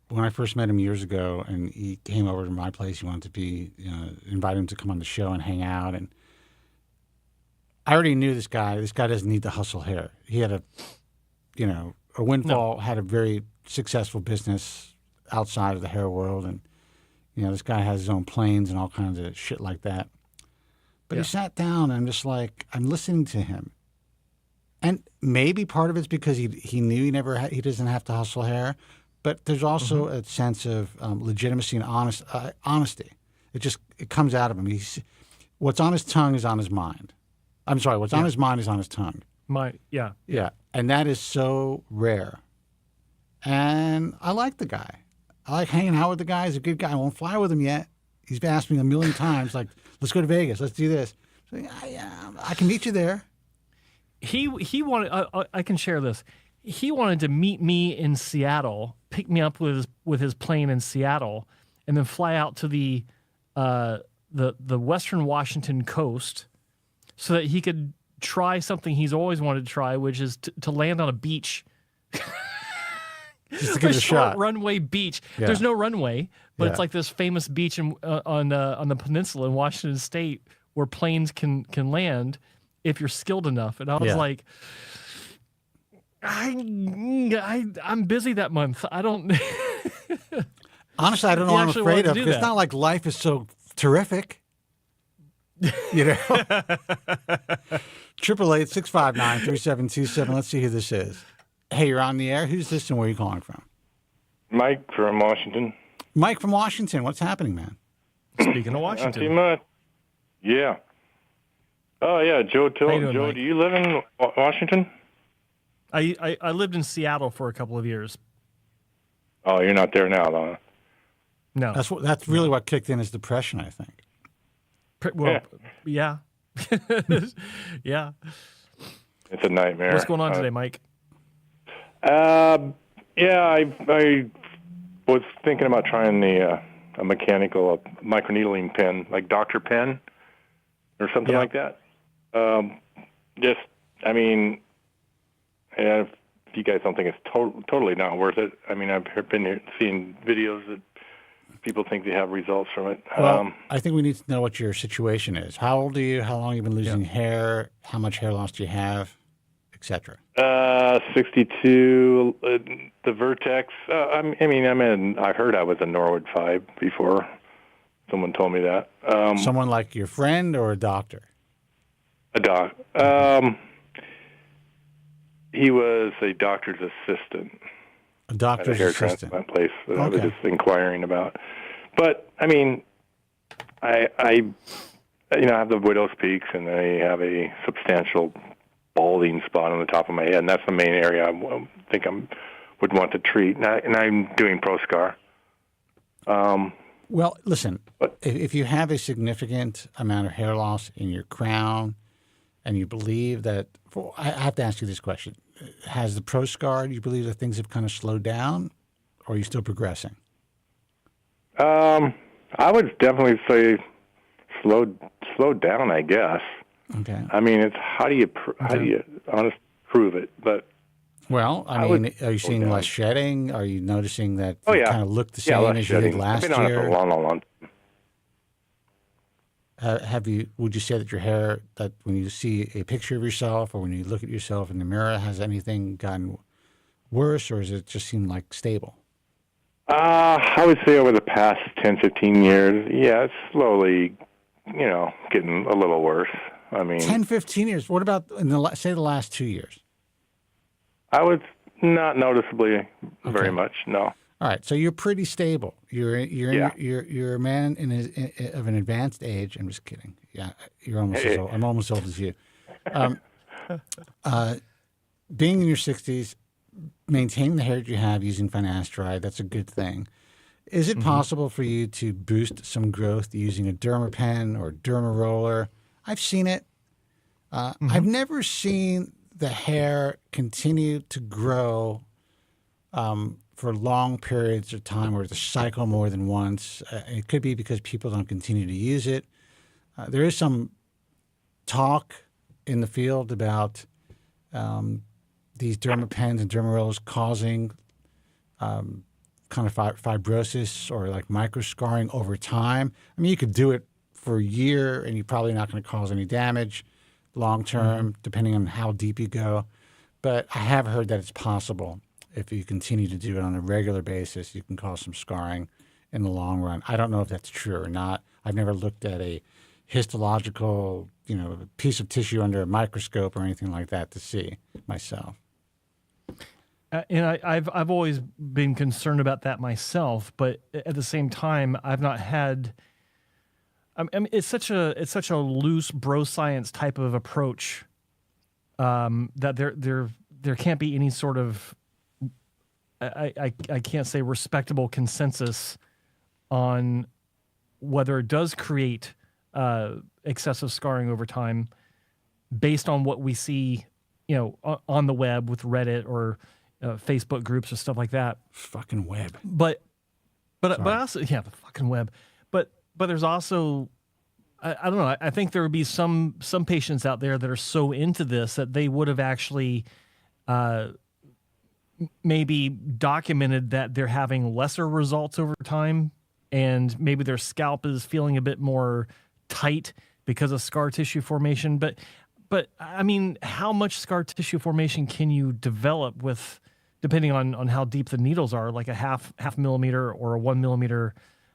when I first met him years ago and he came over to my place, he wanted to be invite him to come on the show and hang out, and I already knew this guy. This guy doesn't need to hustle hair. He had a windfall, had a very successful business outside of the hair world, and this guy has his own planes and all kinds of shit like that. But he sat down, and I'm just like, I'm listening to him, and maybe part of it's because he knew he doesn't have to hustle hair, but there's also a sense of legitimacy and honesty. It comes out of him. What's on his tongue is on his mind. I'm sorry, what's on his mind is on his tongue. Yeah, and that is so rare. And I like the guy. I like hanging out with the guy. He's a good guy. I won't fly with him yet. He's been asking me a million times, like, let's go to Vegas. Let's do this. So, I can meet you there. He wanted. I can share this. He wanted to meet me in Seattle, pick me up with his plane in Seattle, and then fly out to the Western Washington coast, so that he could try something he's always wanted to try, which is to land on a beach. Just to give it a short shot. runway beach. Yeah. There's no runway, but Yeah. it's like this famous beach on the peninsula in Washington State where planes can land if you're skilled enough. And I was like, I'm busy that month. I don't. Honestly, I don't know what I'm actually afraid wanted of. to do It's that. not like life is so terrific. 888-659-3727. Let's see who this is. Hey, you're on the air. Who's this and where are you calling from? Mike from Washington. Mike from Washington. What's happening, man? Speaking of Washington. Not too much. Yeah. Oh, yeah, Joe Tillman. Joe, Mike? do you live in Washington? I lived in Seattle for a couple of years. Oh, you're not there now, though. No. That's really what kicked in his depression, I think. Yeah. Yeah. It's a nightmare. What's going on today, Mike? Yeah, I was thinking about trying a mechanical microneedling pen, like Dr. Pen or something like that. If you guys don't think it's totally not worth it, I mean, I've been seeing videos that people think they have results from it. Well, I think we need to know what your situation is. How old are you? How long have you been losing hair? How much hair loss do you have, etc.? 62. The Vertex. I heard I was a Norwood 5 before. Someone told me that. Someone like your friend or a doctor? A doc. He was a doctor's assistant. A doctor's at a hair assistant. transplant place that I was just inquiring about. But I mean, I have the widow's peaks, and I have a substantial balding spot on the top of my head, and that's the main area I think I would want to treat. And I'm doing ProScar. Well, listen, if you have a significant amount of hair loss in your crown, and you believe that, I have to ask you this question. Has the ProScar, do you believe that things have kind of slowed down, or are you still progressing? I would definitely say slowed down, I guess. Okay. I mean, it's how do you honestly prove it? But are you seeing less shedding? Are you noticing that you kind of look the same as you did last year? I've been on it for a long time. Would you say that your hair, that when you see a picture of yourself or when you look at yourself in the mirror, has anything gotten worse, or does it just seem like stable? I would say over the past 10, 15 years, yeah, it's slowly, getting a little worse. I mean, 10, 15 years. What about in the last 2 years? I would not noticeably very much. No. All right, so you're pretty stable. You're a man of an advanced age. I'm just kidding. Yeah, you're almost as old. I'm almost as old as you. Being in your 60s, maintaining the hair that you have using finasteride, that's a good thing. Is it possible for you to boost some growth using a dermapen or derma roller? I've seen it. I've never seen the hair continue to grow for long periods of time, or the cycle more than once. It could be because people don't continue to use it. There is some talk in the field about these dermapens and derma rollers causing kind of fibrosis or like microscarring over time. I mean, you could do it for a year and you're probably not going to cause any damage long term, depending on how deep you go. But I have heard that it's possible. If you continue to do it on a regular basis, you can cause some scarring in the long run. I don't know if that's true or not. I've never looked at a histological, piece of tissue under a microscope or anything like that to see myself. And I've always been concerned about that myself, but at the same time, I've not had. I mean, it's such a loose bro science type of approach that there can't be any sort of I can't say respectable consensus on whether it does create excessive scarring over time based on what we see, on the web with Reddit or Facebook groups or stuff like that. Fucking web. But also, the fucking web. But there's also, I don't know. I think there would be some patients out there that are so into this that they would have actually maybe documented that they're having lesser results over time, and maybe their scalp is feeling a bit more tight because of scar tissue formation. But I mean, how much scar tissue formation can you develop with, depending on how deep the needles are, like a half millimeter or a 1 millimeter,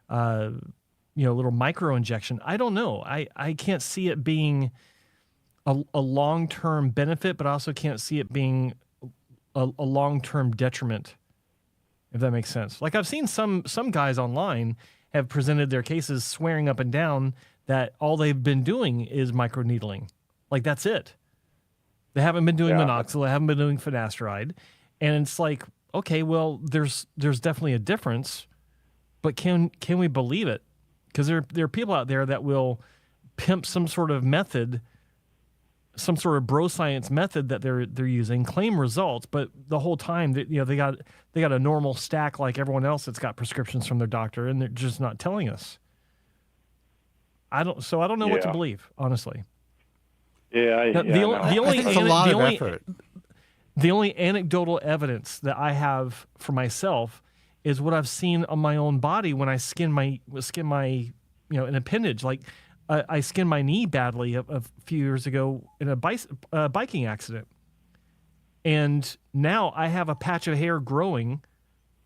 little micro injection? I don't know. I can't see it being a long-term benefit, but I also can't see it being a long-term detriment, if that makes sense. Like I've seen some guys online have presented their cases swearing up and down that all they've been doing is microneedling. Like that's it. They haven't been doing minoxidil, they haven't been doing finasteride. And it's like, okay, well, there's definitely a difference, but can we believe it? Because there are people out there that will pimp some sort of method, some sort of bro science method that they're using, claim results, but the whole time that they got a normal stack like everyone else that's got prescriptions from their doctor, and they're just not telling us. I don't know what to believe, honestly. The only anecdotal evidence that I have for myself is what I've seen on my own body when I skin my an appendage. Like I skinned my knee badly a few years ago in a biking accident, and now I have a patch of hair growing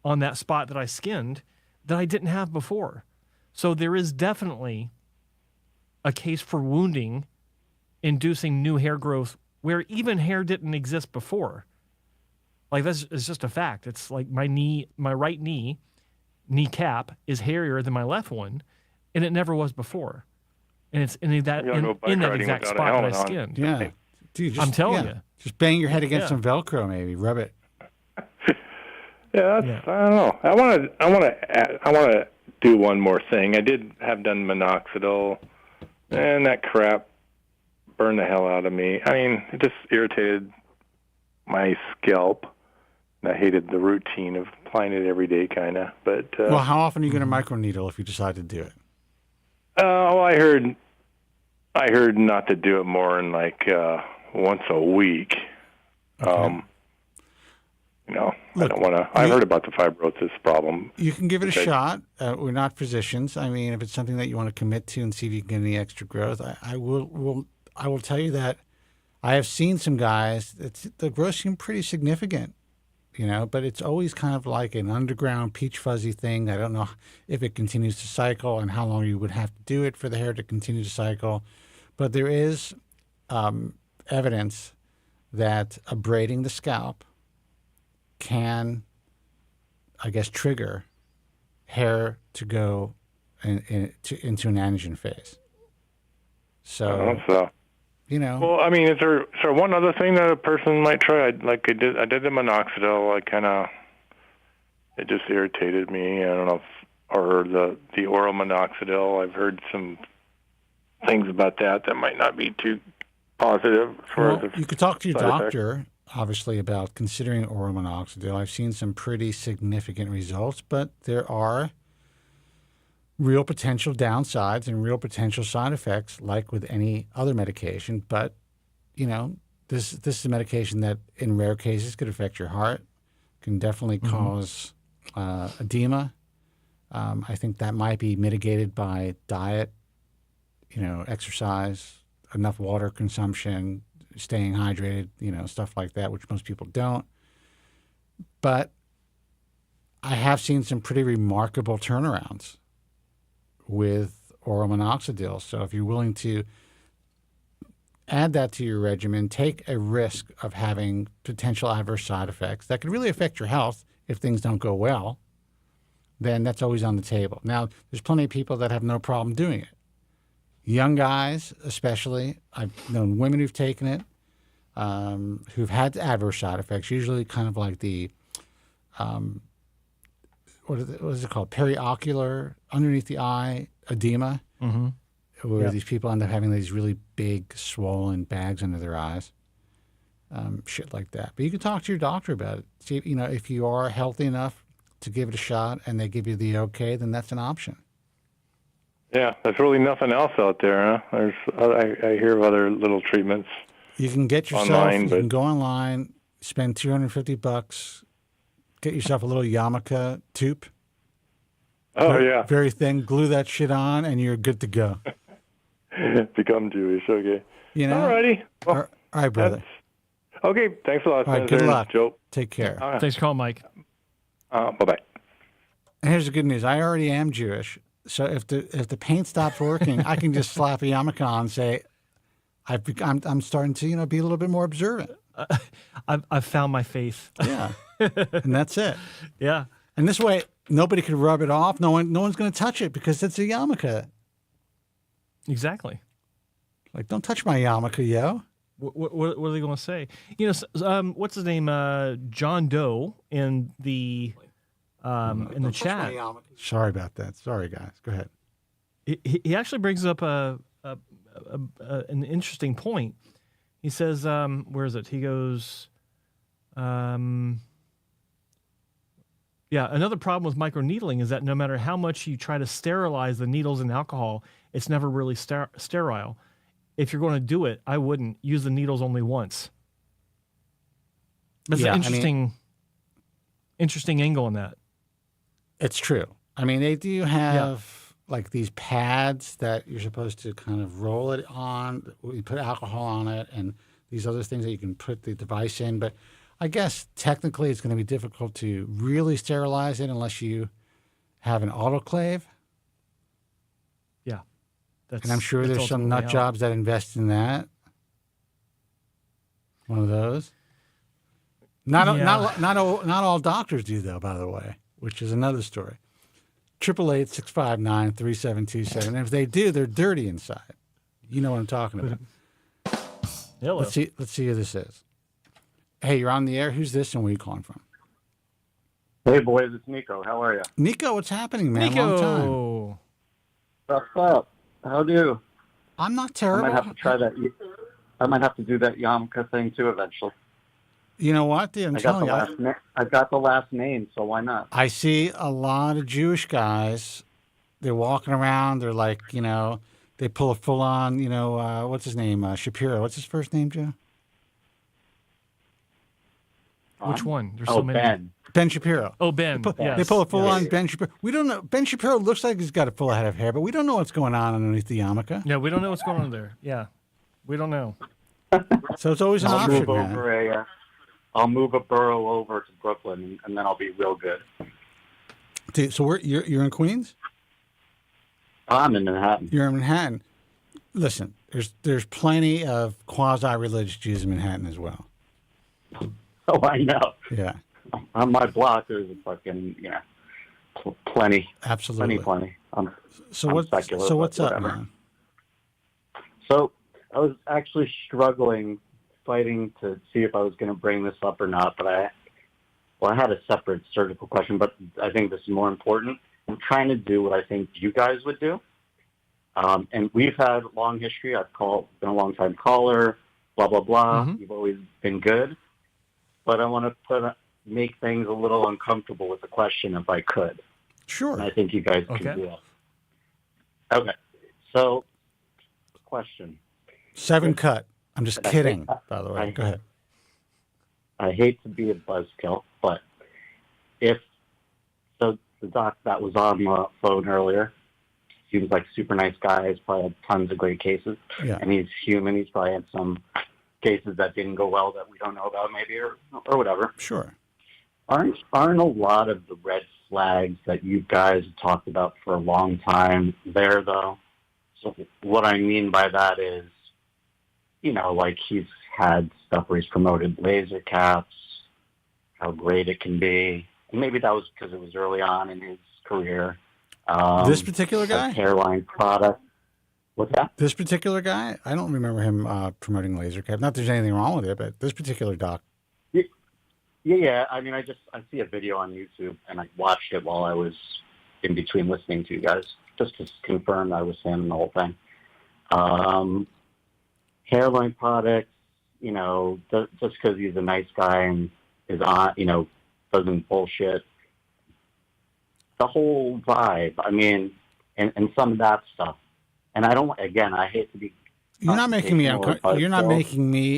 on that spot that I skinned that I didn't have before. So there is definitely a case for wounding inducing new hair growth where even hair didn't exist before. Like that's is just a fact. It's like my right kneecap is hairier than my left one, and it never was before. And it's in that exact spot that I skinned. Yeah, dude, I'm telling you, just bang your head against some Velcro, maybe rub it. I don't know. I want to do one more thing. I did have done minoxidil, and that crap burned the hell out of me. I mean, it just irritated my scalp. And I hated the routine of applying it every day, kind of. But well, how often are you going to microneedle if you decide to do it? I heard not to do it more than like once a week. Okay. I don't want to. I heard about the fibrosis problem. You can give it a shot. We're not physicians. I mean, if it's something that you want to commit to and see if you can get any extra growth, I will tell you that I have seen some guys. The growth seemed pretty significant, but it's always kind of like an underground peach fuzzy thing. I don't know if it continues to cycle and how long you would have to do it for the hair to continue to cycle, but there is evidence that abrading the scalp can, I guess, trigger hair to go into an anagen phase. So, Well, I mean, is there one other thing that a person might try? I did the minoxidil. It just irritated me. I don't know or the oral minoxidil. I've heard some things about that might not be too positive. You could talk to your doctor, obviously, about considering oral minoxidil. I've seen some pretty significant results, but there are real potential downsides and real potential side effects, like with any other medication. But, this is a medication that in rare cases could affect your heart, can definitely cause edema. I think that might be mitigated by diet, exercise, enough water consumption, staying hydrated, stuff like that, which most people don't. But I have seen some pretty remarkable turnarounds with oral minoxidil. So if you're willing to add that to your regimen, take a risk of having potential adverse side effects that could really affect your health if things don't go well, then that's always on the table. Now, there's plenty of people that have no problem doing it. Young guys, especially. I've known women who've taken it, who've had adverse side effects, usually kind of like the, what is it called? Periocular, underneath the eye, edema, where these people end up having these really big, swollen bags under their eyes, shit like that. But you can talk to your doctor about it. See, if you are healthy enough to give it a shot and they give you the okay, then that's an option. Yeah, there's really nothing else out there, huh? I hear of other little treatments. You can get yourself, online, you can go online, spend $250, get yourself a little yarmulke tube. Oh, yeah. Very thin, glue that shit on, and you're good to go. Become Jewish, okay. All righty. Well, all right, brother. Okay, thanks a lot. All right, good luck. Joe. Take care. Thanks for calling, Mike. Bye-bye. And here's the good news. I already am Jewish, so if the paint stops working, I can just slap a yarmulke on and say, I'm starting to be a little bit more observant. I've found my faith. Yeah, and that's it. Yeah, and this way nobody could rub it off. No one's going to touch it because it's a yarmulke. Exactly. Like, don't touch my yarmulke, yo. What are they going to say? What's his name? John Doe in the chat. Sorry about that. Sorry, guys. Go ahead. He actually brings up an interesting point. He says, where is it? He goes, another problem with microneedling is that no matter how much you try to sterilize the needles in alcohol, it's never really sterile. If you're going to do it, I wouldn't use the needles only once. That's an interesting angle in that. It's true. I mean, they do have like these pads that you're supposed to kind of roll it on. You put alcohol on it and these other things that you can put the device in. But I guess technically it's going to be difficult to really sterilize it unless you have an autoclave. Yeah. And I'm sure there's some nut jobs that invest in that. One of those. Not all doctors do, though, by the way, which is another story. 888-659-3727. And if they do, they're dirty inside. You know what I'm talking about. Hello. Let's see who this is. Hey, you're on the air. Who's this and where are you calling from? Hey, boys, it's Nico. How are you? Nico, what's happening, man? Nico. Long time. What's up? How do you? I'm not terrible. I might have to try that. I might have to do that yarmulke thing, too, eventually. You know what, dude? I'm telling you. I've got the last name, so why not? I see a lot of Jewish guys. They're walking around. They're like, they pull a full-on, what's his name? Shapiro. What's his first name, Joe? Which one? There's so many. Ben Shapiro. Oh, Ben. They pull a full-on Ben Shapiro. We don't know. Ben Shapiro looks like he's got a full head of hair, but we don't know what's going on underneath the yarmulke. Yeah, we don't know what's going on there. Yeah, we don't know. So it's always an option, man. I'll move a borough over to Brooklyn, and then I'll be real good. Dude, so you're in Queens? I'm in Manhattan. You're in Manhattan. Listen, there's plenty of quasi-religious Jews in Manhattan as well. Oh, I know. Yeah. On my block, there's a fucking, plenty. Absolutely. Plenty. So secular, what's up, whatever. man? So I was actually fighting to see if I was going to bring this up or not, but I had a separate surgical question, but I think this is more important. I'm trying to do what I think you guys would do. And we've had a long history. Been a long-time caller, blah, blah, blah. Mm-hmm. You've always been good. But I want to make things a little uncomfortable with the question if I could. Sure. And I think you guys can do that. Okay. So, question. 7 cut. I'm just kidding, by the way. Go ahead. I hate to be a buzzkill, but the doc that was on the phone earlier seems like a super nice guy. He's probably had tons of great cases. Yeah. And he's human. He's probably had some cases that didn't go well that we don't know about maybe or whatever. Sure. Aren't a lot of the red flags that you guys have talked about for a long time there, though? So what I mean by that is, like he's had stuff where he's promoted laser caps, how great it can be. And maybe that was because it was early on in his career. This particular guy? Hairline product. What's that? This particular guy? I don't remember him promoting laser cap. Not that there's anything wrong with it, but this particular doc. Yeah. I mean, I see a video on YouTube, and I watched it while I was in between listening to you guys, just to confirm I was saying the whole thing. Hairline products, just because he's a nice guy and is on, doesn't bullshit. The whole vibe, I mean, and some of that stuff. And I hate to be. You're not making me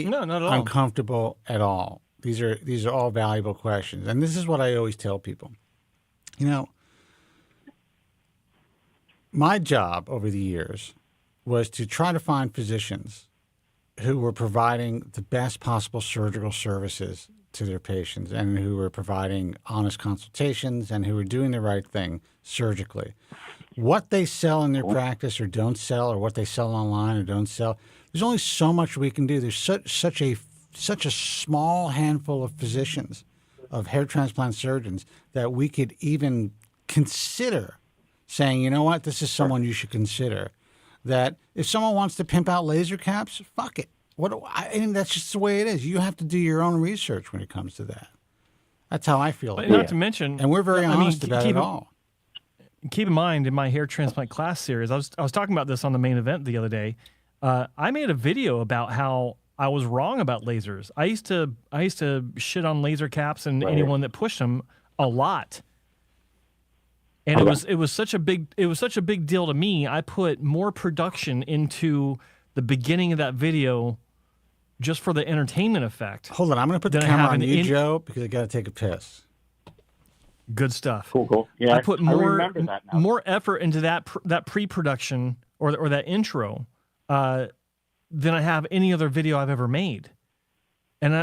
No, not at all. uncomfortable at all. These are all valuable questions, and this is what I always tell people. My job over the years was to try to find physicians who were providing the best possible surgical services to their patients and who were providing honest consultations and who were doing the right thing surgically. What they sell in their practice or don't sell, or what they sell online or don't sell, There's only so much we can do. There's such a small handful of physicians, of hair transplant surgeons, that we could even consider saying, you know what, this is someone you should consider. That if someone wants to pimp out laser caps, fuck it. And that's just the way it is. You have to do your own research when it comes to that. That's how I feel. But not to mention, and we're very honest about it all. Keep in mind, in my hair transplant class series, I was talking about this on the main event the other day. I made a video about how I was wrong about lasers. I used to shit on laser caps and anyone that pushed them a lot. And it was such a big deal to me. I put more production into the beginning of that video just for the entertainment effect. Hold on, I'm going to put the camera on you, Joe, because I got to take a piss. Good stuff. Cool. Yeah, I put more effort into that pre-production or that intro than I have any other video I've ever made. And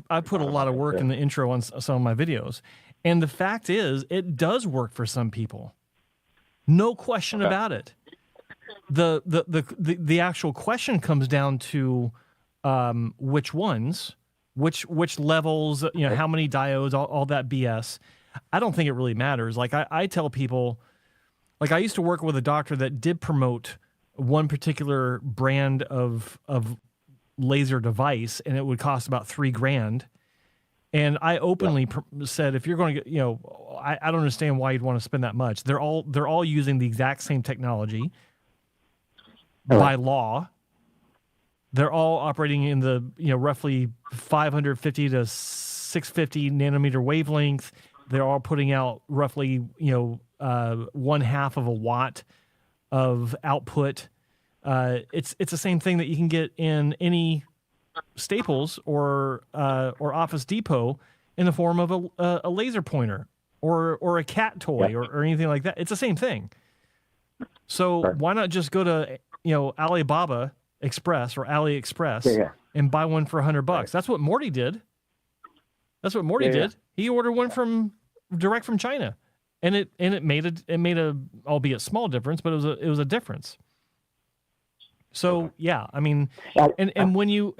I put a lot of work in the intro on some of my videos. And the fact is, it does work for some people. No question about it. The actual question comes down to which ones, which levels, how many diodes, all that BS. I don't think it really matters. Like I tell people, like I used to work with a doctor that did promote one particular brand of laser device, and it would cost about $3,000. And I openly said, if you're going to get, I don't understand why you'd want to spend that much. They're all using the exact same technology by law. They're all operating in the roughly 550 to 650 nanometer wavelength. They're all putting out roughly 1/2 of a watt of output. It's the same thing that you can get in any Staples or Office Depot in the form of a laser pointer or a cat toy or anything like that. It's the same thing. So why not just go to Alibaba Express or AliExpress and buy one for $100? That's what Morty did. That's what Morty did. He ordered one direct from China, and it made a albeit small difference, but it was a difference. So I mean, and when you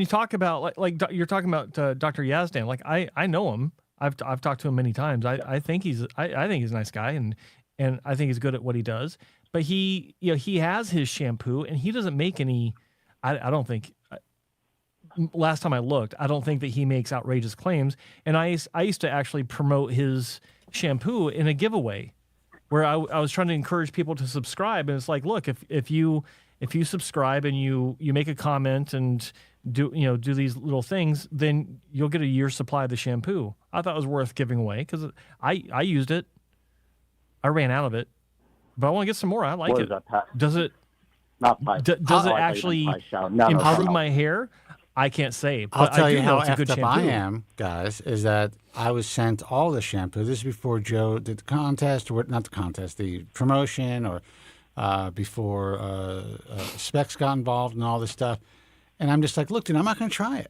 talk about like you're talking about Dr. Yazdan, like I know him. I've talked to him many times. I think he's a nice guy, and I think he's good at what he does. But he has his shampoo, and he doesn't make any. I don't think. Last time I looked, I don't think that he makes outrageous claims. And I used to actually promote his shampoo in a giveaway, where I was trying to encourage people to subscribe. And it's like, look, if you subscribe and you make a comment and do these little things, then you'll get a year's supply of the shampoo. I thought it was worth giving away because I used it. I ran out of it, but I want to get some more. I like it. Does it? Not pie. Does it actually improve my hair? I can't say. But I'll tell you how effed up I am, guys, is that I was sent all the shampoo. This is before Joe did the contest, or not the contest, the promotion, or before Specs got involved and all this stuff. And I'm just like, look, dude, I'm not going to try it.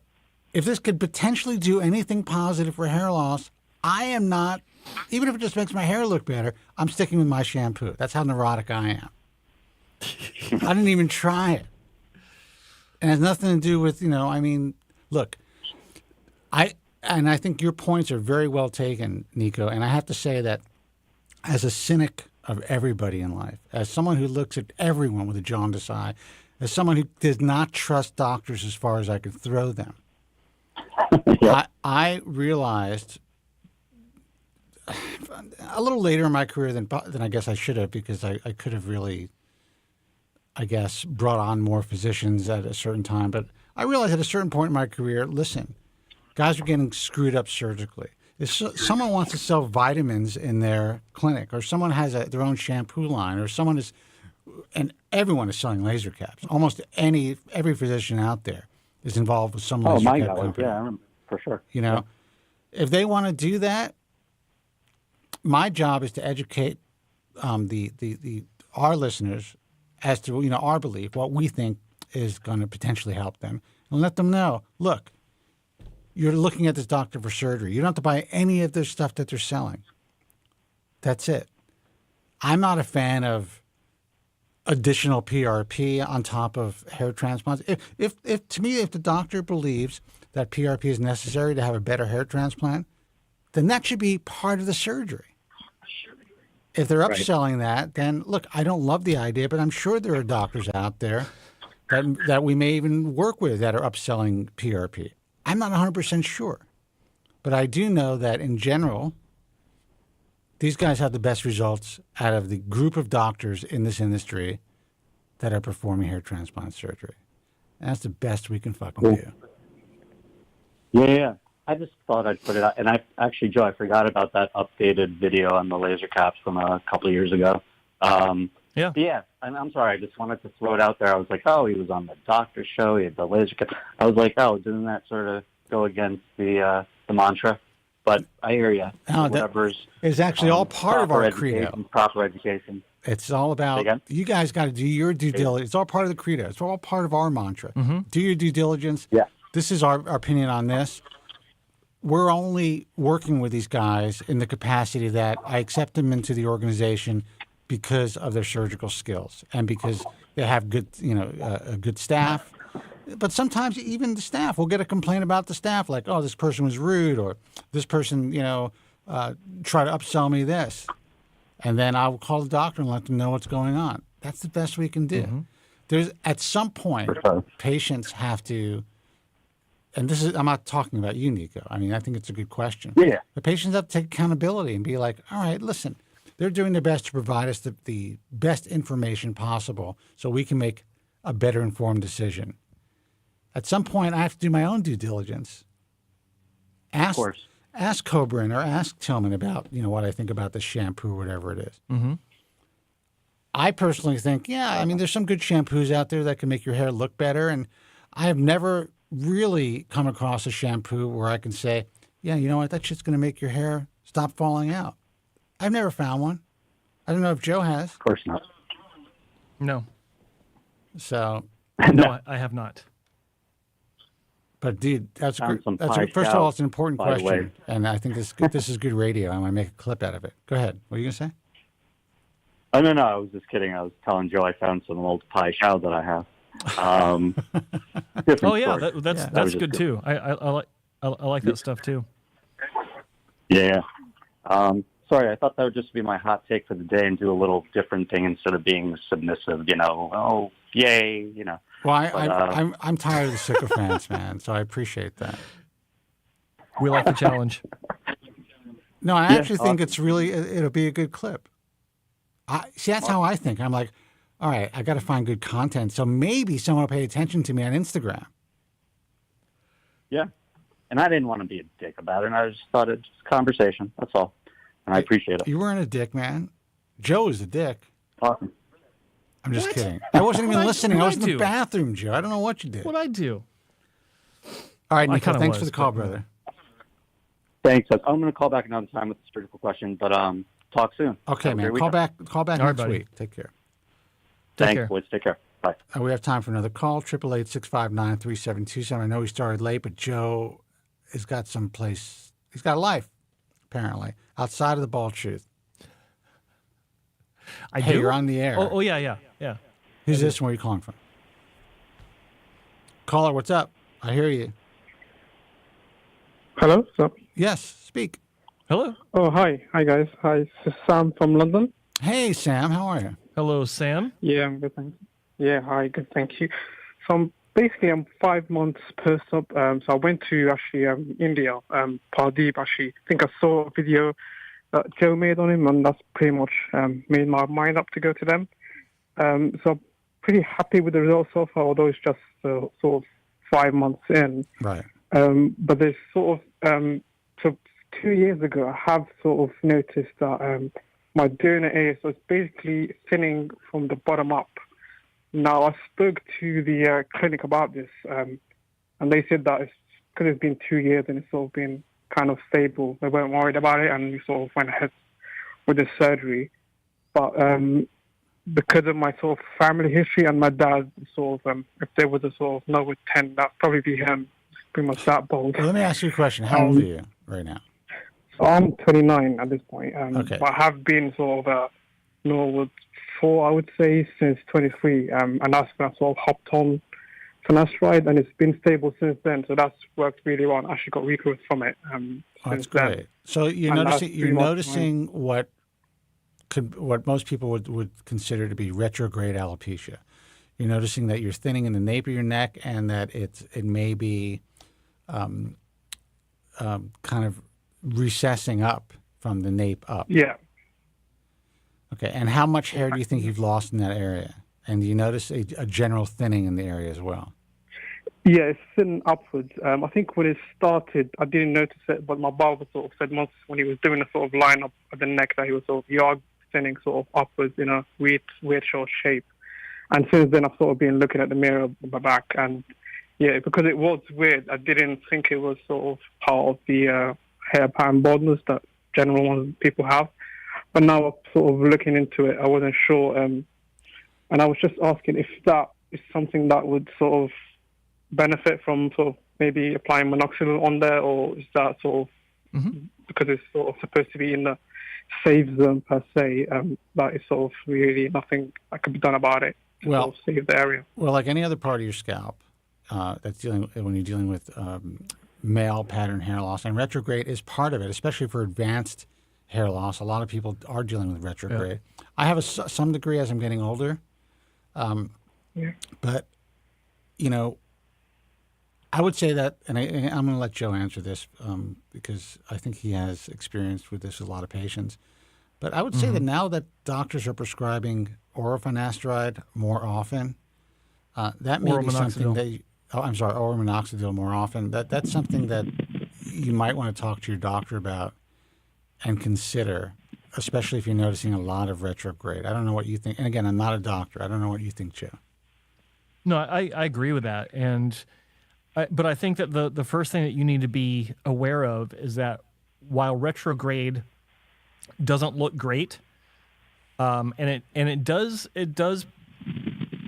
If this could potentially do anything positive for hair loss, I am not, even if it just makes my hair look better, I'm sticking with my shampoo. That's how neurotic I am. I didn't even try it. And it has nothing to do with, look, I think your points are very well taken, Nico. And I have to say that as a cynic of everybody in life, as someone who looks at everyone with a jaundiced eye, as someone who does not trust doctors as far as I can throw them, I realized a little later in my career than I guess I should have, because I could have really, I guess, brought on more physicians at a certain time. But I realized at a certain point in my career, listen, guys are getting screwed up surgically. If someone wants to sell vitamins in their clinic, or someone has their own shampoo line, or someone is, and everyone is selling laser caps. Almost every physician out there is involved with some laser cap company. Yeah, for sure. If they want to do that, my job is to educate our listeners as to our belief, what we think is going to potentially help them, and let them know, look, you're looking at this doctor for surgery. You don't have to buy any of their stuff that they're selling. That's it. I'm not a fan of additional PRP on top of hair transplants. If to me, if the doctor believes that PRP is necessary to have a better hair transplant, then that should be part of the surgery. If they're upselling that, then look, I don't love the idea, but I'm sure there are doctors out there that we may even work with that are upselling PRP. I'm not 100% sure, but I do know that in general, these guys have the best results out of the group of doctors in this industry that are performing hair transplant surgery. And that's the best we can fucking do. Yeah. I just thought I'd put it out. And actually, Joe, I forgot about that updated video on the laser caps from a couple of years ago. Yeah. I'm sorry. I just wanted to throw it out there. I was like, oh, he was on the doctor show. He had the laser cap. I was like, oh, doesn't that sort of go against the mantra? But I hear you. No, it's actually all part of our credo. Proper education. It's all about, you guys got to do your due diligence. It's all part of the credo. It's all part of our mantra. Do your due diligence. Yeah. This is our opinion on this. We're only working with these guys in the capacity that I accept them into the organization because of their surgical skills and because they have good, a good staff. But sometimes even the staff will get a complaint about the staff, like, oh, this person was rude, or this person, try to upsell me this. And then I'll call the doctor and let them know what's going on. That's the best we can do. There's at some point, patients have to, and I'm not talking about you, Nico. I mean, I think it's a good question. Yeah. The patients have to take accountability and be like, all right, listen, they're doing their best to provide us the best information possible so we can make a better informed decision. At some point, I have to do my own due diligence. Ask Kobren or ask Tillman about, what I think about the shampoo or whatever it is. I personally think, there's some good shampoos out there that can make your hair look better. And I have never really come across a shampoo where I can say, yeah, you know what, that shit's going to make your hair stop falling out. I've never found one. I don't know if Joe has. Of course not. No. So. No, I have not. But dude, first of all, it's an important question, and I think this is good radio. I want to make a clip out of it. Go ahead. What are you gonna say? Oh no, I was just kidding. I was telling Joe I found some old pie chow that I have. Oh yeah, that's good too. I like that stuff too. Yeah. Sorry, I thought that would just be my hot take for the day and do a little different thing instead of being submissive. Oh, yay, Well, I'm tired of the sycophants, man. So I appreciate that. We like the challenge. No, I actually think it'll be a good clip. That's how I think. I'm like, all right, I got to find good content. So maybe someone will pay attention to me on Instagram. Yeah. And I didn't want to be a dick about it. And I just thought it's just conversation. That's all. And I appreciate it. You weren't a dick, man. Joe is a dick. Awesome. I'm just kidding. I wasn't even listening. I was in the bathroom, Joe. I don't know what you did. What'd I do? All right, Nico, thanks for the call, brother. Thanks. I'm going to call back another time with a surgical question, but talk soon. Okay, man. Call back next week. Take care. Thanks, boys. Take care. Bye. We have time for another call. 888-659-3727. I know we started late, but Joe has got someplace. He's got a life, apparently, outside of the bald truth. Hey, you're on the air. Oh, yeah. Who's this and where are you calling from? Caller, what's up? I hear you. Hello, sir. Yes, speak. Hello. Oh, hi. Hi, guys. Hi, this is Sam from London. Hey, Sam. How are you? Hello, Sam. Yeah, I'm good, thanks. Yeah, hi. Good, thank you. So I'm 5 months post-op. So I went to India, Pradeep, actually. I think I saw a video that Joe made on him, and that's pretty much made my mind up to go to them. So I'm pretty happy with the results so far, although it's just sort of 5 months in. Right. But there's sort of, so 2 years ago, I have sort of noticed that my donor area is basically thinning from the bottom up. Now, I spoke to the clinic about this, and they said that it's because it's been 2 years and it's sort of been kind of stable. They weren't worried about it, and we sort of went ahead with the surgery. But because of my sort of family history and my dad, sort of, if there was a sort of lower 10, that'd probably be him. Pretty much that bold. Well, let me ask you a question. How old are you right now? So I'm 29 at this point. Okay. But I have been sort of with for, I would say, since 23. And that's when I sort of hopped on finasteride, and it's been stable since then. So that's worked really well. I actually got regrowth from it. That's great. Then. So you're And noticing what most people would consider to be retrograde alopecia. You're noticing that you're thinning in the nape of your neck, and that it may be kind of recessing up from the nape up. Yeah. Okay. And how much hair do you think you've lost in that area? And do you notice a general thinning in the area as well? Yeah, it's thin upwards. I think when it started, I didn't notice it, but my barber sort of said once when he was doing a sort of line up at the neck that he was sort of, you are thinning sort of upwards in a weird short shape. And since then, I've sort of been looking at the mirror on my back, and yeah, because it was weird, I didn't think it was sort of part of the hair pattern baldness that general ones people have. But now I'm sort of looking into it, I wasn't sure. And I was just asking if that is something that would sort of benefit from sort of maybe applying minoxidil on there, or is that sort of, because it's sort of supposed to be in the safe zone per se, that is sort of really nothing that can be done about it. Well, sort of save the area. Well, like any other part of your scalp, that's when you're dealing with male pattern hair loss, and retrograde is part of it, especially for advanced hair loss. A lot of people are dealing with retrograde. Yeah. I have some degree as I'm getting older, but I would say that, and I'm going to let Joe answer this because I think he has experience with this with a lot of patients. But I would say that now that doctors are prescribing oral finasteride more often, that may be something that oral minoxidil more often. That's something that you might want to talk to your doctor about and consider, especially if you're noticing a lot of retrograde. I don't know what you think. And again, I'm not a doctor. I don't know what you think, Joe. No, I agree with that. But I think that the first thing that you need to be aware of is that while retrograde doesn't look great, and it does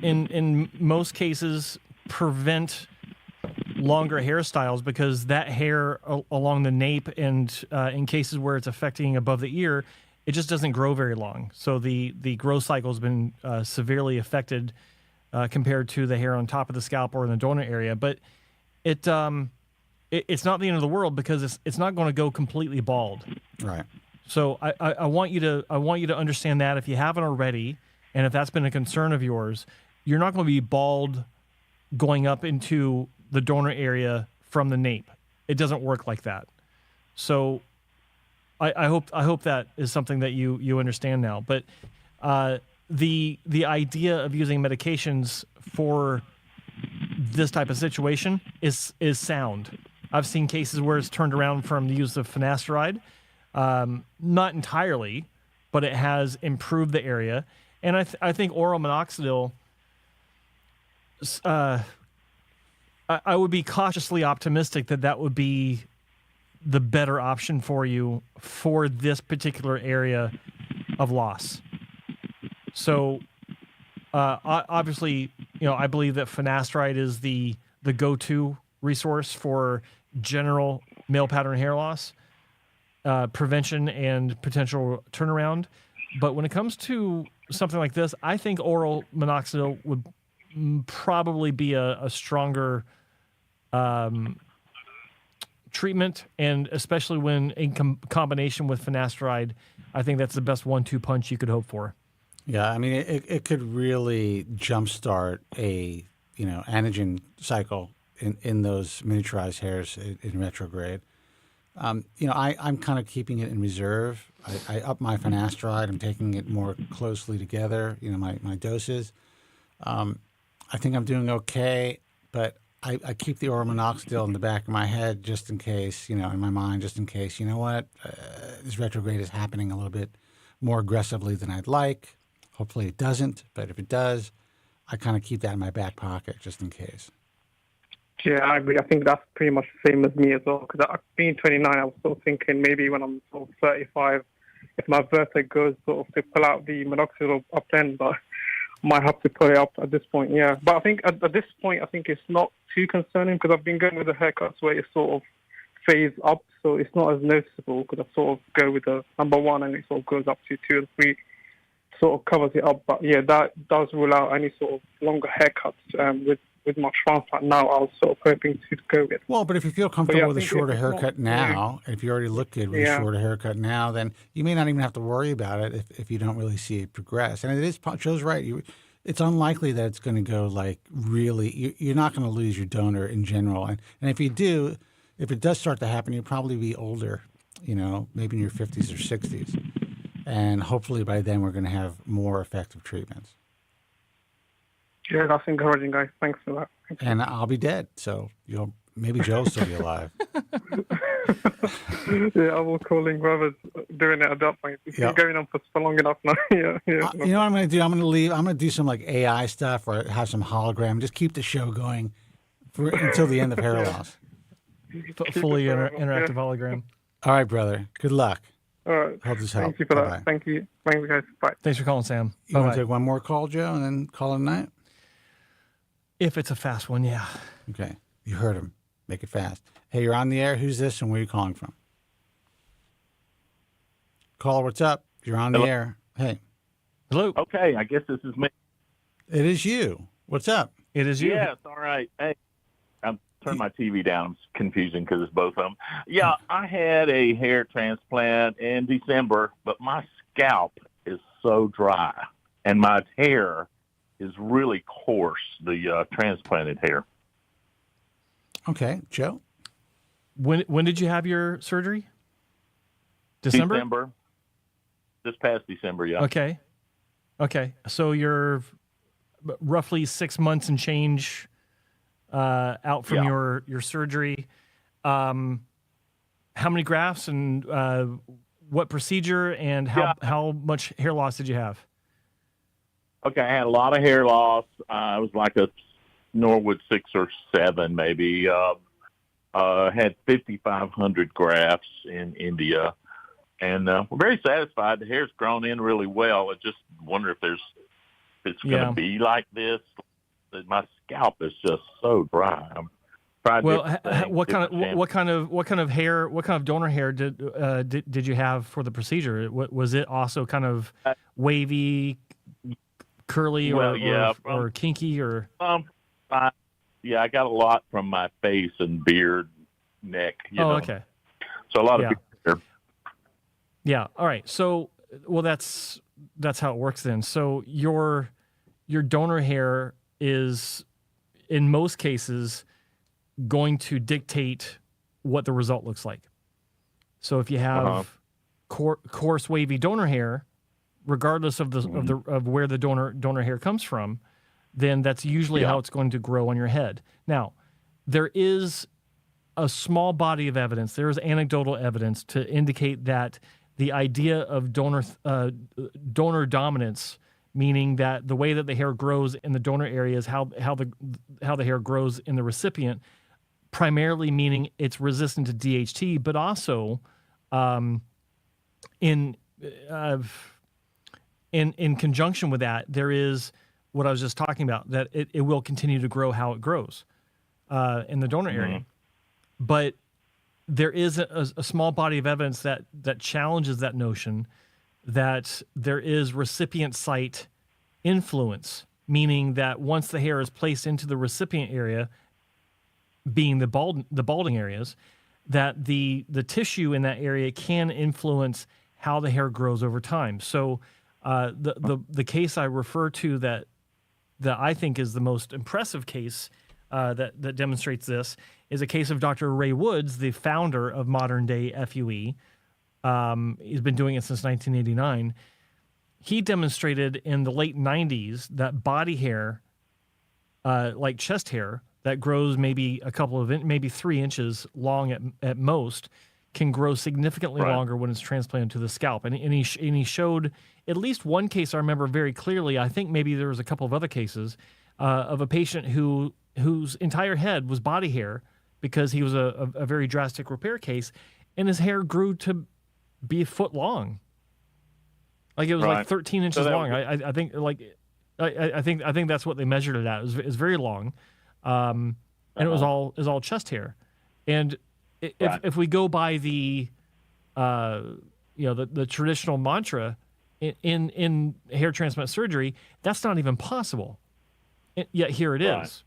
in most cases prevent longer hairstyles, because that hair along the nape and in cases where it's affecting above the ear, it just doesn't grow very long. So the growth cycle has been severely affected compared to the hair on top of the scalp or in the donor area. But it's not the end of the world, because it's not going to go completely bald. Right. So I want you to understand that if you haven't already, and if that's been a concern of yours, you're not going to be bald going up into the donor area from the nape. It doesn't work like that. So I hope that is something that you understand now. But the idea of using medications for this type of situation is sound. I've seen cases where it's turned around from the use of finasteride. Not entirely, but it has improved the area. And I think oral minoxidil, I would be cautiously optimistic that would be the better option for you for this particular area of loss. So obviously, I believe that finasteride is the go-to resource for general male pattern hair loss, prevention and potential turnaround. But when it comes to something like this, I think oral minoxidil would probably be a stronger treatment, and especially when in combination with finasteride, I think that's the best 1-2 punch you could hope for. Yeah, I mean, it could really jumpstart a anagen cycle in those miniaturized hairs in retrograde. I'm kind of keeping it in reserve. I up my finasteride. I'm taking it more closely together, my doses. I think I'm doing okay, but I keep the oral minoxidil in the back of my head just in case, in my mind, just in case, this retrograde is happening a little bit more aggressively than I'd like. Hopefully it doesn't, but if it does, I kind of keep that in my back pocket just in case. Yeah, I agree. I think that's pretty much the same as me as well. Because being 29, I was sort of thinking maybe when I'm sort of 35, if my birthday goes, sort of to pull out the minoxidil up then, but might have to pull it up at this point. Yeah, but I think at this point, I think it's not too concerning, because I've been going with the haircuts where it sort of fades up, so it's not as noticeable, because I sort of go with the number one and it sort of goes up to 2 or 3 sort of covers it up. But yeah, that does rule out any sort of longer haircuts with my transplant. Now I was sort of hoping to go with. Well, but if you feel comfortable with a shorter haircut now, if you already look good with a shorter haircut now, then you may not even have to worry about it if you don't really see it progress. And it is, Joe's right. It's unlikely that it's going to go like really, you're not going to lose your donor in general. And if you do, if it does start to happen, you'll probably be older, maybe in your 50s or 60s. And hopefully by then we're going to have more effective treatments. Yeah, that's encouraging, guys. Thanks for that. And I'll be dead, so maybe Joe will still be alive. Yeah, I will call in whoever's doing it at that point. It's been going on for so long enough now. Yeah. You know what I'm going to do? I'm going to leave. I'm going to do some like AI stuff or have some hologram. Just keep the show going until the end of hair loss. Fully interactive hologram. All right, brother. Good luck. All right. Hope this helps. Thank you for that. Thank you. Thanks, guys. Bye. Thanks for calling, Sam. You want to take one more call, Joe, and then call it a night? If it's a fast one, yeah. Okay. You heard him. Make it fast. Hey, you're on the air. Who's this and where are you calling from? Caller, what's up? You're on the air. Hey. Hello. Okay, I guess this is me. It is you. What's up? It is you. Yes, all right. Hey, I'm turning my TV down. It's confusing because it's both of them. Yeah, I had a hair transplant in December, but my scalp is so dry, and my hair is really coarse, the transplanted hair. Okay, Joe. When did you have your surgery? December? This past December, yeah. Okay. So you're roughly 6 months and change out from your surgery. How many grafts and what procedure and how much hair loss did you have? Okay, I had a lot of hair loss. I was like a Norwood 6 or 7, maybe. Had 5,500 grafts in India, and we're very satisfied. The hair's grown in really well. I just wonder if it's going to be like this. My scalp is just so dry. I'm trying. Well, what kind of donor hair did you have for the procedure? Was it also kind of wavy, curly, or kinky, or? Yeah, I got a lot from my face and beard, neck. You know. Okay. So a lot of hair. Yeah. All right. So, well, that's how it works then. So your donor hair is, in most cases, going to dictate what the result looks like. So if you have coarse, wavy donor hair, regardless of of where the donor hair comes from, then that's usually how it's going to grow on your head. Now, there is a small body of evidence. There is anecdotal evidence to indicate that the idea of donor dominance, meaning that the way that the hair grows in the donor area is how the hair grows in the recipient, primarily meaning it's resistant to DHT, but also in conjunction with that, there is what I was just talking about, that it will continue to grow how it grows in the donor area. But there is a small body of evidence that challenges that notion that there is recipient site influence, meaning that once the hair is placed into the recipient area, being the balding areas, that the tissue in that area can influence how the hair grows over time. So the case I refer to that I think is the most impressive case that demonstrates this is a case of Dr. Ray Woods, the founder of modern day FUE. He's been doing it since 1989. He demonstrated in the late 90s that body hair, like chest hair, that grows maybe maybe 3 inches long at most, can grow significantly longer when it's transplanted to the scalp. And he showed at least one case I remember very clearly. I think maybe there was a couple of other cases of a patient whose entire head was body hair because he was a very drastic repair case, and his hair grew to be a foot long. Like it was like 13 inches long. I think that's what they measured it at. It was very long, and it was all chest hair. And if we go by the the traditional mantra, in hair transplant surgery, that's not even possible. Yet here it is.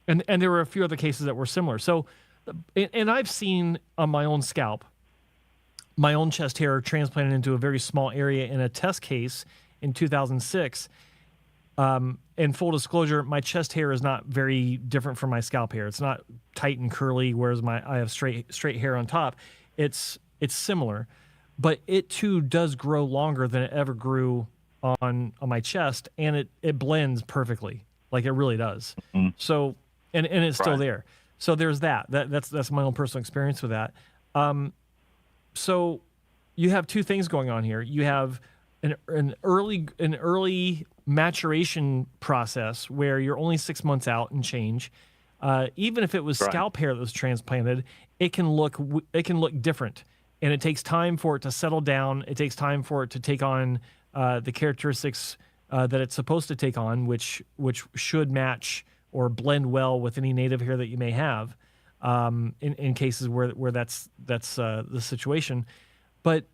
And there were a few other cases that were similar. So, and I've seen on my own scalp, my own chest hair transplanted into a very small area in a test case in 2006. And full disclosure, my chest hair is not very different from my scalp hair. It's not tight and curly, whereas I have straight hair on top. It's similar, but it too does grow longer than it ever grew on my chest, and it blends perfectly, like it really does. So, and it's still there. So there's that's my own personal experience with that. So you have two things going on here. You have an early maturation process where you're only 6 months out and change. Even if it was scalp hair that was transplanted, it can look different, and it takes time for it to settle down. It takes time for it to take on the characteristics that it's supposed to take on, which should match or blend well with any native hair that you may have, in cases where that's the situation. But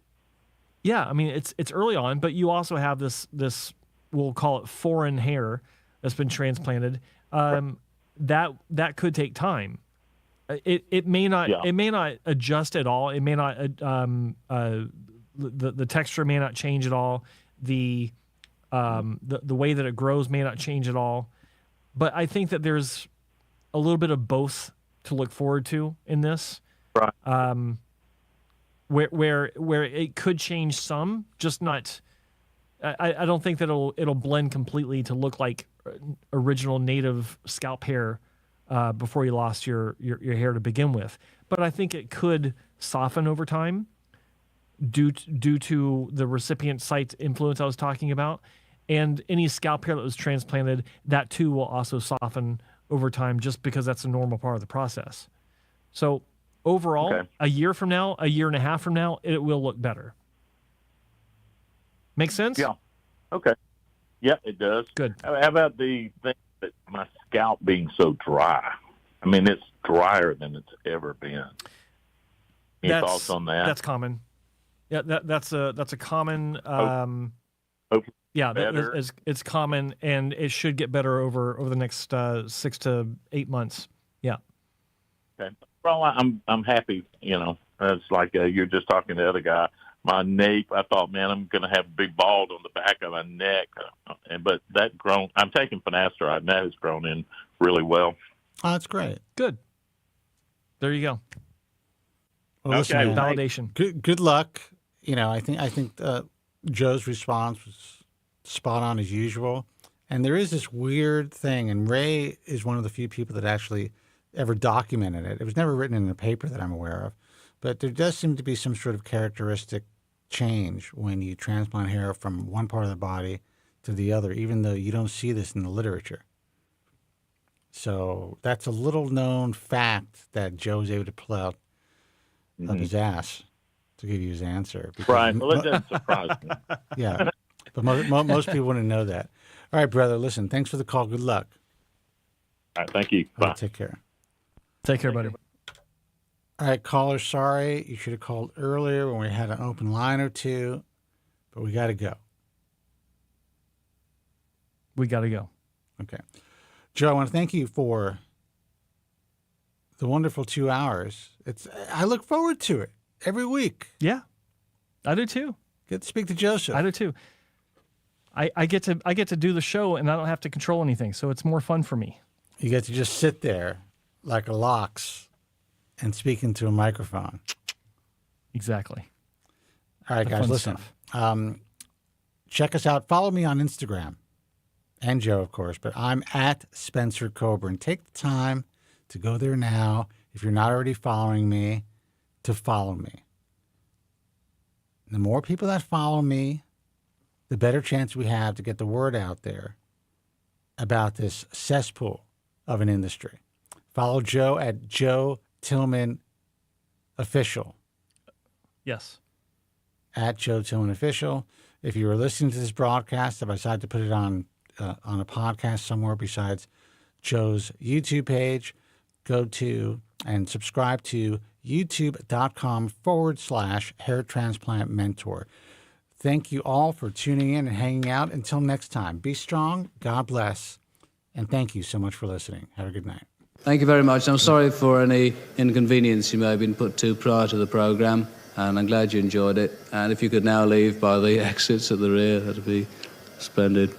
yeah, I mean it's early on, but you also have this we'll call it foreign hair that's been transplanted. That could take time. It may not adjust at all. It may not the texture may not change at all. The way that it grows may not change at all. But I think that there's a little bit of both to look forward to in this. Right. Where it could change some, just not. I don't think that it'll blend completely to look like original native scalp hair before you lost your hair to begin with. But I think it could soften over time due to the recipient site influence I was talking about. And any scalp hair that was transplanted, that too will also soften over time just because that's a normal part of the process. So overall, a year from now, a year and a half from now, it will look better. Make sense? Yeah. Okay. Yeah, it does. Good. How about the thing that my scalp being so dry? I mean, it's drier than it's ever been. Any thoughts on that? That's common. Yeah, that's a common. Yeah, it's common, and it should get better over the next 6 to 8 months. Yeah. Okay. Well, I'm happy. You know, it's like you're just talking to the other guy. My nape, I thought, man, I'm going to have a big bald on the back of my neck, but that grown. I'm taking finasteride, and that has grown in really well. Oh, that's great. Good. There you go. Well, okay. Listen, Validation. Good luck. You know, I think Joe's response was spot on as usual. And there is this weird thing, and Ray is one of the few people that actually ever documented it. It was never written in a paper that I'm aware of, but there does seem to be some sort of characteristic change when you transplant hair from one part of the body to the other, even though you don't see this in the literature. So that's a little known fact that Joe was able to pull out of his ass to give you his answer. Right. Well, it doesn't surprise me. Yeah. But most people wouldn't know that. All right, brother, listen, thanks for the call. Good luck. All right, thank you. Bye. Take care. Take care, buddy. All right, caller, sorry. You should have called earlier when we had an open line or two, but we got to go. We got to go. Okay. Joe, I want to thank you for the wonderful 2 hours. I look forward to it every week. Yeah, I do too. Get to speak to Joseph. I do too. I get to do the show, and I don't have to control anything, so it's more fun for me. You get to just sit there like a lox and speak into a microphone. Exactly. All right, The guys, fun listen. stuff. Check us out. Follow me on Instagram, and Joe, of course, but I'm at Spencer Kobren. Take the time to go there now, if you're not already following me, to follow me. The more people that follow me, the better chance we have to get the word out there about this cesspool of an industry. Follow Joe at Joe Tillman Official. Yes. At Joe Tillman Official. If you were listening to this broadcast, if I decided to put it on a podcast somewhere besides Joe's YouTube page, go to and subscribe to youtube.com/hair transplant mentor. Thank you all for tuning in and hanging out. Until next time, be strong, God bless, and thank you so much for listening. Have a good night. Thank you very much. I'm sorry for any inconvenience you may have been put to prior to the programme, and I'm glad you enjoyed it. And if you could now leave by the exits at the rear, that'd be splendid.